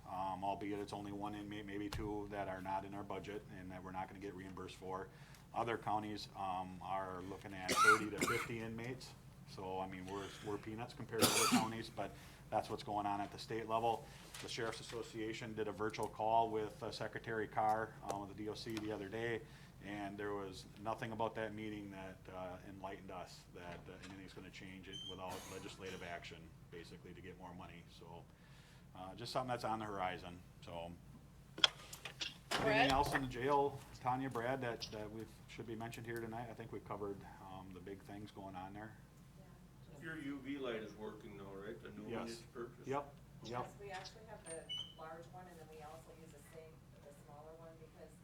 albeit it's only one inmate, maybe two, that are not in our budget and that we're not gonna get reimbursed for. Other counties are looking at 30 to 50 inmates. So, I mean, we're peanuts compared to other counties, but that's what's going on at the state level. The Sheriff's Association did a virtual call with Secretary Carr with the DOC the other day, and there was nothing about that meeting that enlightened us that anything's going to change it without legislative action, basically, to get more money. So just something that's on the horizon. So anything else in the jail, Tanya, Brad, that should be mentioned here tonight? I think we've covered the big things going on there. Your UV light is working though, right? The new one Yes. is purchased? Yep. Yes, we actually have the large one, and then we also use the smaller one, because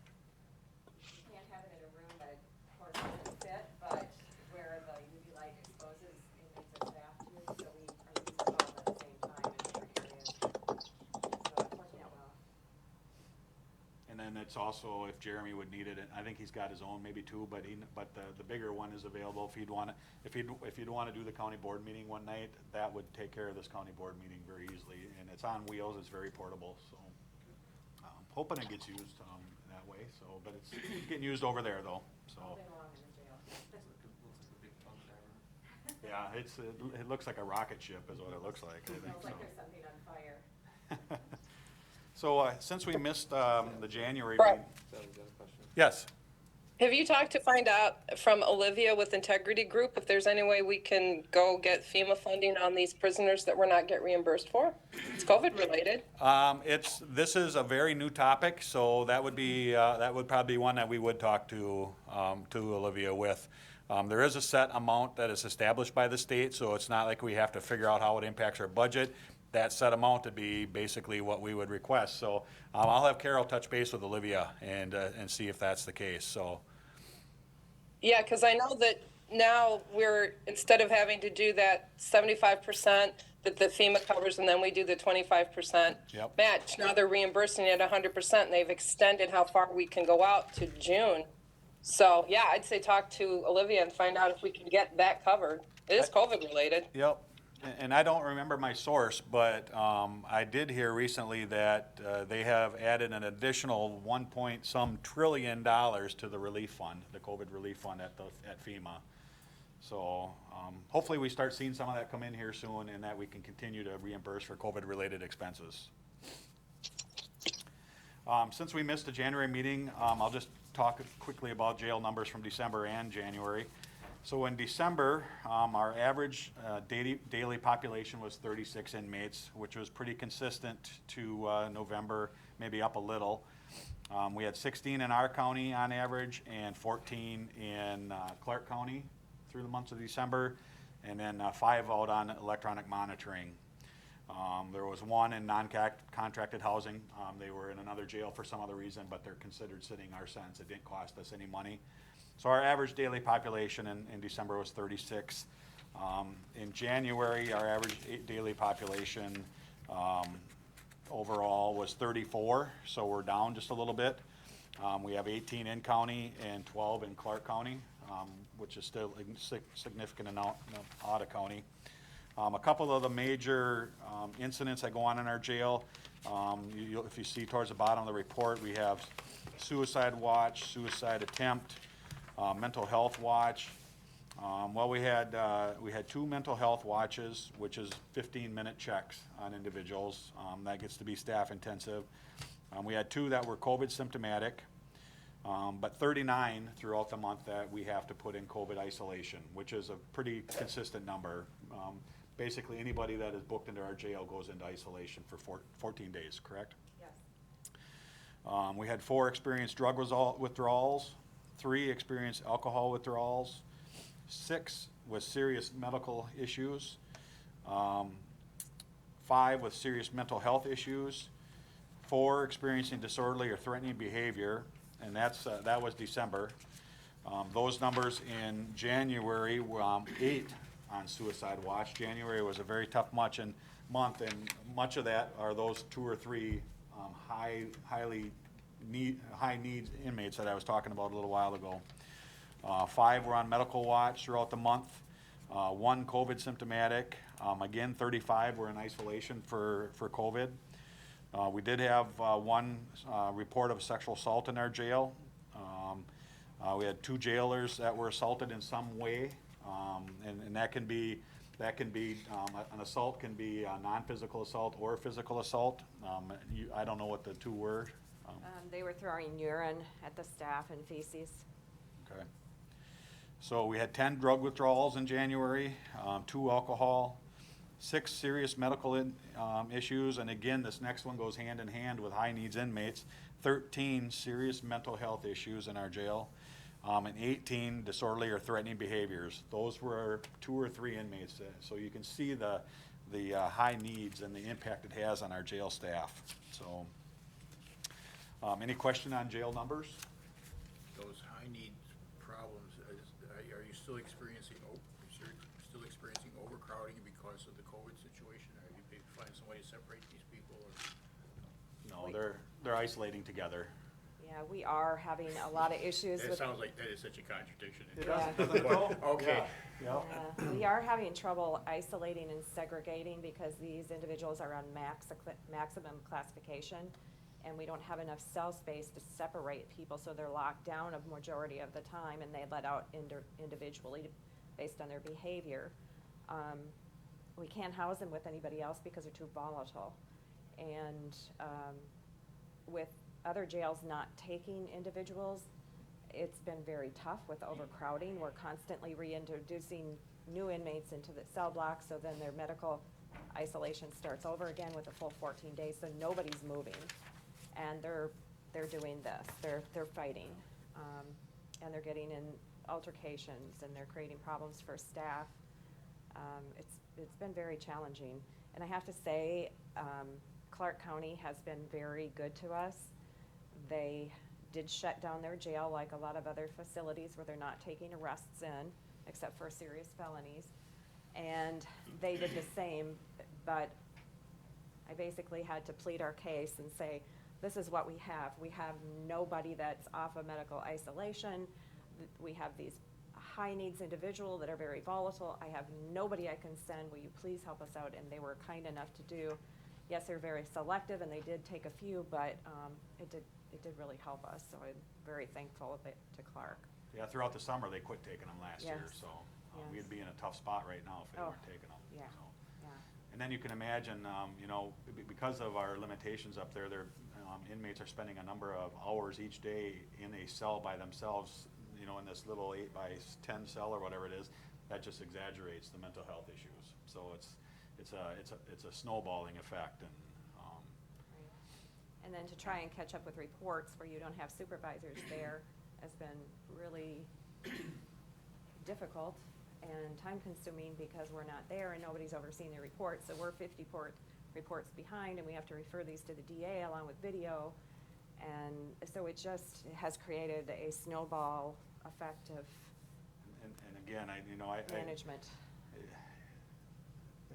you can't have it in a room that, of course, doesn't fit, but where the UV light exposes inmates or staff to, so we are using both at the same time in different areas. So it's working out well. And then it's also, if Jeremy would need it, and I think he's got his own, maybe two, but the bigger one is available if you'd want to do the county board meeting one night. That would take care of this county board meeting very easily, and it's on wheels. It's very portable. So Hoping it gets used that way, so, but it's getting used over there though, so. All day long in the jail. Yeah, it looks like a rocket ship is what it looks like, I think, Smells like so. there's something on fire. So, since we missed the January Right. meeting. Yes. Have you talked to find out from Olivia with Integrity Group if there's any way we can go get FEMA funding on these prisoners that we're not get reimbursed for? It's COVID related. This is a very new topic, so that would probably be one that we would talk to Olivia with. There is a set amount that is established by the state, so it's not like we have to figure out how it impacts our budget. That set amount would be basically what we would request. So I'll have Carol touch base with Olivia and see if that's the case, so. Yeah, because I know that now instead of having to do that 75% that the FEMA covers and then we do the 25% Yep. match, now they're reimbursing it 100% and they've extended how far we can go out to June. So, yeah, I'd say talk to Olivia and find out if we can get that covered. It is COVID related. Yep, and I don't remember my source, but I did hear recently that they have added an additional $1 trillion to the relief fund, the COVID relief fund at FEMA. So hopefully we start seeing some of that come in here soon and that we can continue to reimburse for COVID-related expenses. Since we missed the January meeting, I'll just talk quickly about jail numbers from December and January. So in December, our average daily population was 36 inmates, which was pretty consistent to November, maybe up a little. We had 16 in our county on average and 14 in Clark County through the months of December, and then 5 out on electronic monitoring. There was 1 in non-contracted housing. They were in another jail for some other reason, but they're considered sitting our sentence. It didn't cost us any money. So our average daily population in December was 36. In January, our average daily population overall was 34, so we're down just a little bit. We have 18 in county and 12 in Clark County, which is still a significant amount out of county. A couple of the major incidents that go on in our jail, if you see towards the bottom of the report, we have suicide watch, suicide attempt, mental health watch. Well, we had 2 mental health watches, which is 15-minute checks on individuals. That gets to be staff intensive. We had 2 that were COVID symptomatic, but 39 throughout the month that we have to put in COVID isolation, which is a pretty consistent number. Basically, anybody that is booked into our jail goes into isolation for 14 days, correct? Yes. We had 4 experienced drug withdrawals, 3 experienced alcohol withdrawals, 6 with serious medical issues, 5 with serious mental health issues, 4 experiencing disorderly or threatening behavior, and that was December. Those numbers in January were 8 on suicide watch. January was a very tough month, and much of that are those 2 or 3 high needs inmates that I was talking about a little while ago. 5 were on medical watch throughout the month. 1 COVID symptomatic. Again, 35 were in isolation for COVID. We did have 1 report of sexual assault in our jail. We had 2 jailers that were assaulted in some way, and that can be an assault can be a non-physical assault or physical assault. I don't know what the 2 were. They were throwing urine at the staff and feces. Okay. So we had 10 drug withdrawals in January, 2 alcohol, 6 serious medical issues, and again, this next one goes hand in hand with high needs inmates, 13 serious mental health issues in our jail, and 18 disorderly or threatening behaviors. Those were 2 or 3 inmates, so you can see the high needs and the impact it has on our jail staff. So, any question on jail numbers? Those high needs problems, are you still experiencing overcrowding because of the COVID situation? Are you maybe finding some way to separate these people? Or? No, they're isolating together. Yeah, we are having a lot of issues That with. sounds like that is such a contradiction. Doesn't it though? Okay. Yeah. We are having trouble isolating and segregating because these individuals are on maximum classification. and we don't have enough cell space to separate people, so they're locked down a majority of the time, and they let out individually based on their behavior. We can't house them with anybody else because they're too volatile. And with other jails not taking individuals, it's been very tough with overcrowding. We're constantly reintroducing new inmates into the cell block, so then their medical isolation starts over again with a full 14 days, so nobody's moving. And they're doing this, they're fighting. And they're getting in altercations, and they're creating problems for staff. It's been very challenging. And I have to say, Clark County has been very good to us. They did shut down their jail like a lot of other facilities where they're not taking arrests in, except for serious felonies. And they did the same, but I basically had to plead our case and say, this is what we have. We have nobody that's off of medical isolation. We have these high needs individual that are very volatile. I have nobody I can send. Will you please help us out? And they were kind enough to do. Yes, they're very selective, and they did take a few, but it did really help us. So I'm very thankful of it to Clark. Yeah, throughout the summer, they quit taking them last year, Yes. so Yes. we'd be in a tough spot right now if they Oh, weren't taking them. yeah. So. Yeah. And then you can imagine, because of our limitations up there, inmates are spending a number of hours each day in a cell by themselves, in this little 8x10 cell or whatever it is. That just exaggerates the mental health issues. So it's a snowballing effect, and Right. And then to try and catch up with reports where you don't have supervisors there has been really difficult and time consuming because we're not there and nobody's overseeing the reports. So we're 50 reports behind, and we have to refer these to the DA along with video. And so it just has created a snowball effect of and again, management.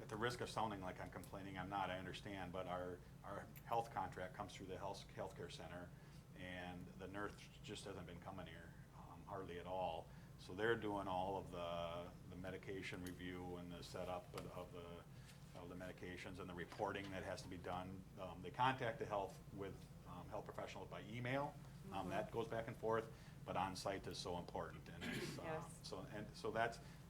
At the risk of sounding like I'm complaining, I'm not, I understand, but our health contract comes through the healthcare center, and the nurse just hasn't been coming here hardly at all. So they're doing all of the medication review and the setup of the medications and the reporting that has to be done. They contact the health professionals by email. That goes back and forth, but on-site is so important, and it's, Yes.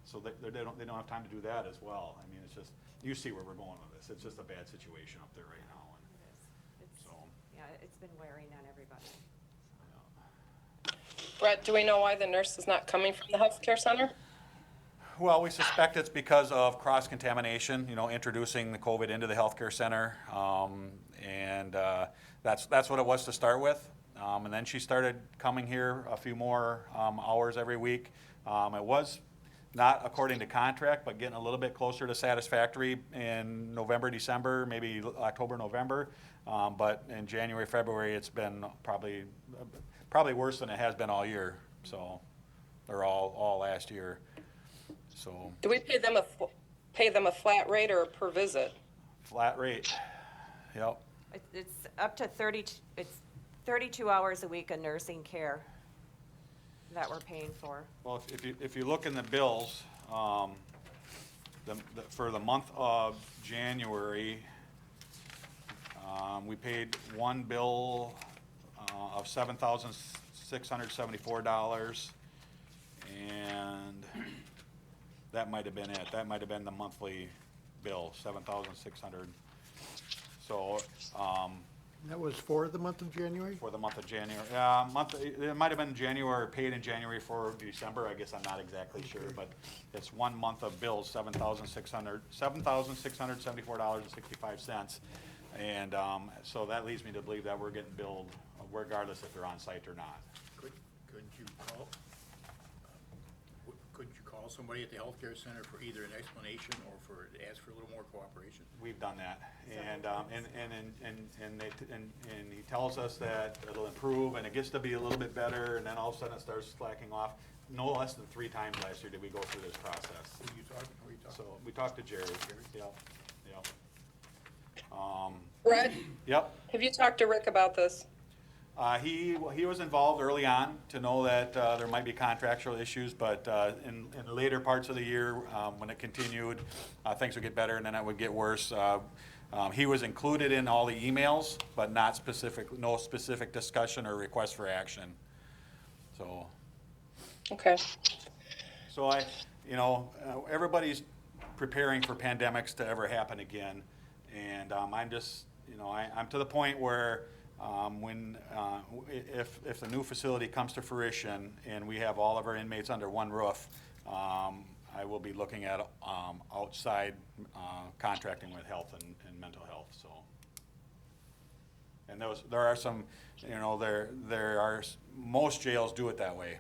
so they don't have time to do that as well. I mean, it's just, you see where we're going with this. It's just a bad situation up there right now. Yeah, it's been wearing on everybody. Brett, do we know why the nurse is not coming from the healthcare center? Well, we suspect it's because of cross-contamination, introducing the COVID into the healthcare center. And that's what it was to start with. And then she started coming here a few more hours every week. It was not according to contract, but getting a little bit closer to satisfactory in November, December, maybe October, November. But in January, February, it's been probably worse than it has been all year. So, or all last year. So. Do we pay them a flat rate or per visit? Flat rate. Yep. It's up to 32 hours a week of nursing care that we're paying for. Well, if you look in the bills, for the month of January, we paid one bill of $7,674, and that might have been it. That might have been the monthly bill, $7,600. So, That was for the month of January? for the month of January, it might have been January, paid in January for December, I guess I'm not exactly sure, but it's 1 month of bills, $7,674.65. And, so that leads me to believe that we're getting billed regardless if they're on site or not. Couldn't you call somebody at the healthcare center for either an explanation or to ask for a little more cooperation? We've done that, and he tells us that it'll improve, and it gets to be a little bit better, and then all of a sudden it starts slacking off. No less than 3 times last year did we go through this process. Who you talking? So, we talked to Jerry. Yep. Brett, Yep. have you talked to Rick about this? He was involved early on to know that there might be contractual issues, but in later parts of the year, when it continued, things would get better and then it would get worse. He was included in all the emails, but not specific, no specific discussion or request for action. So, Okay. so everybody's preparing for pandemics to ever happen again. And I'm just, I'm to the point where if the new facility comes to fruition and we have all of our inmates under one roof, I will be looking at outside contracting with health and mental health. So, and there are some, most jails do it that way.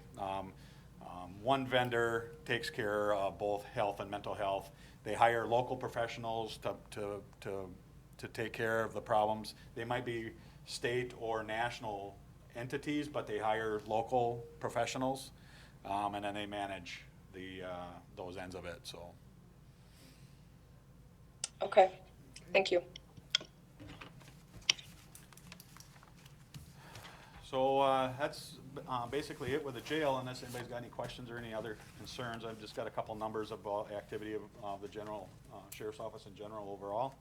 One vendor takes care of both health and mental health. They hire local professionals to take care of the problems. They might be state or national entities, but they hire local professionals, and then they manage those ends of it. So. Okay. Thank you. So that's basically it with the jail, unless anybody's got any questions or any other concerns. I've just got a couple numbers about activity of the general sheriff's office in general overall.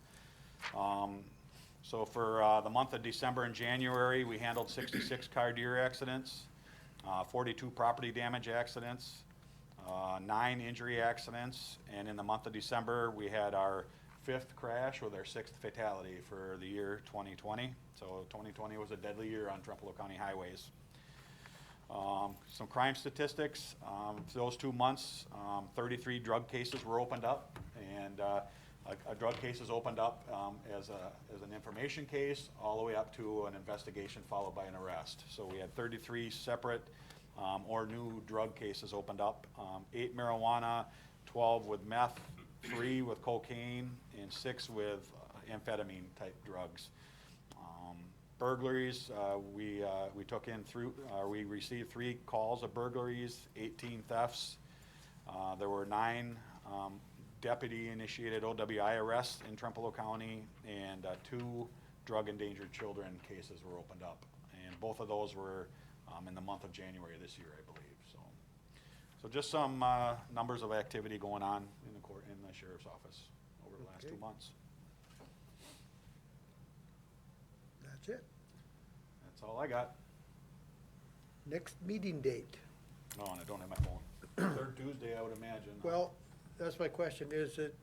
So for the month of December and January, we handled 66 car deer accidents, 42 property damage accidents, 9 injury accidents, and in the month of December, we had our 5th crash with our 6th fatality for the year 2020. So 2020 was a deadly year on Trempealeau County highways. Some crime statistics, for those 2 months, 33 drug cases were opened up, and a drug case is opened up as an information case all the way up to an investigation followed by an arrest. So we had 33 separate or new drug cases opened up, 8 marijuana, 12 with meth, 3 with cocaine, and 6 with amphetamine type drugs. Burglaries, we took in we received 3 calls of burglaries, 18 thefts. There were 9 deputy-initiated OWI arrests in Trempealeau County, and 2 drug-endangered children cases were opened up. And both of those were in the month of January this year, I believe. So just some numbers of activity going on in the sheriff's office over the last 2 months. That's it. That's all I got. Next meeting date. No, and I don't have my phone. 3rd Tuesday, I would imagine. Well, that's my question. Is it,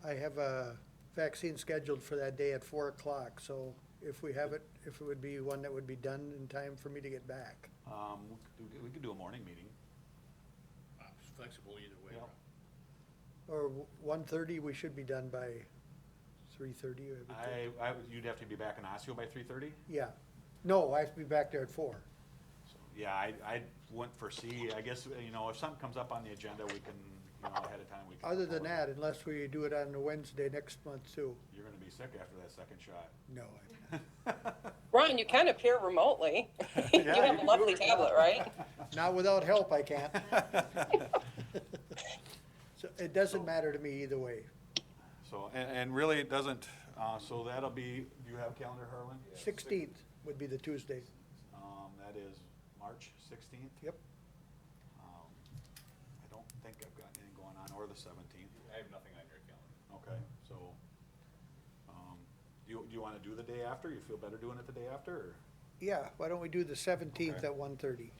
I have a vaccine scheduled for that day at 4 o'clock, so if we have it, if it would be one that would be done in time for me to get back. We could do a morning meeting. It's flexible either way. Yeah. Or 1:30, we should be done by 3:30. You'd have to be back in Osseo by 3:30? Yeah. No, I have to be back there at 4. So, yeah, I wouldn't foresee, I guess, if something comes up on the agenda, we can, ahead of time, we can. Other than that, unless we do it on a Wednesday next month too. You're gonna be sick after that second shot. No. Ron, you can appear remotely. You Yeah, have you a lovely can. tablet, right? Not without help, I can't. So it doesn't matter to me either way. So, and really it doesn't, so that'll be, do you have a calendar, Harlan? 16th would be the Tuesday. That is March 16th. Yep. I don't think I've got anything going on, or the 17th. I have nothing on your calendar. Okay, so, do you wanna do the day after? You feel better doing it the day after, or? Yeah, why don't we do the 17th Okay. at 1:30?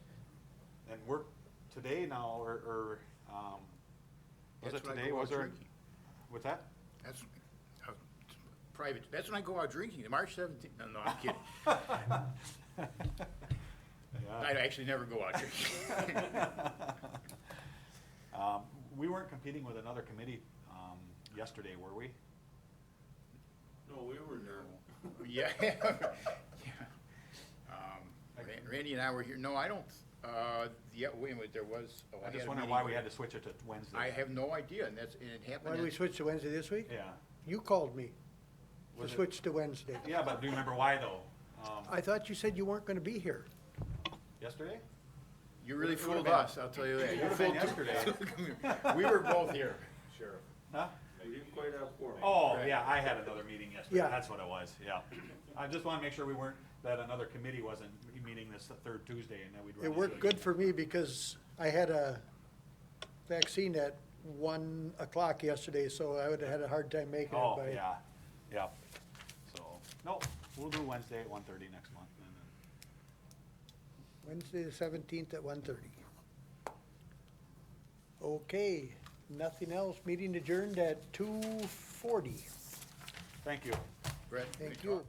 And we're, today now, was That's it when I today, go was out there? drinking. What's that? That's private. That's when I go out drinking, March 17th. No, I'm kidding. I actually never go out drinking. We weren't competing with another committee, yesterday, were we? No, we were there. Yeah. Randy and I were here. No, I don't, yeah, wait a minute, there was. Oh, I had just a wondered meeting why we with- had to switch it to Wednesday. I have no idea, and it Why happened. did we switch to Wednesday this week? Yeah. You called me to Was it- switch to Wednesday. Yeah, but do you remember why though? I thought you said you weren't gonna be here. Yesterday? You really It would've fooled been- us, I'll tell you that. It You would've been fooled- yesterday. We were both here, Sheriff. Huh? We didn't quite have 4. Oh, yeah, I had another meeting yesterday. Yeah. That's what it was, yeah. I just wanna make sure we weren't, that another committee wasn't meeting this 3rd Tuesday and that we'd run It into worked good for me because I had a vaccine at 1 o'clock yesterday, so I would've had a hard time making it Oh, by yeah. Yep. So, no, we'll do Wednesday at 1:30 next month. And then Wednesday the 17th at 1:30. Okay, nothing else. Meeting adjourned at 2:40. thank you. Brett? any Thank you. talk?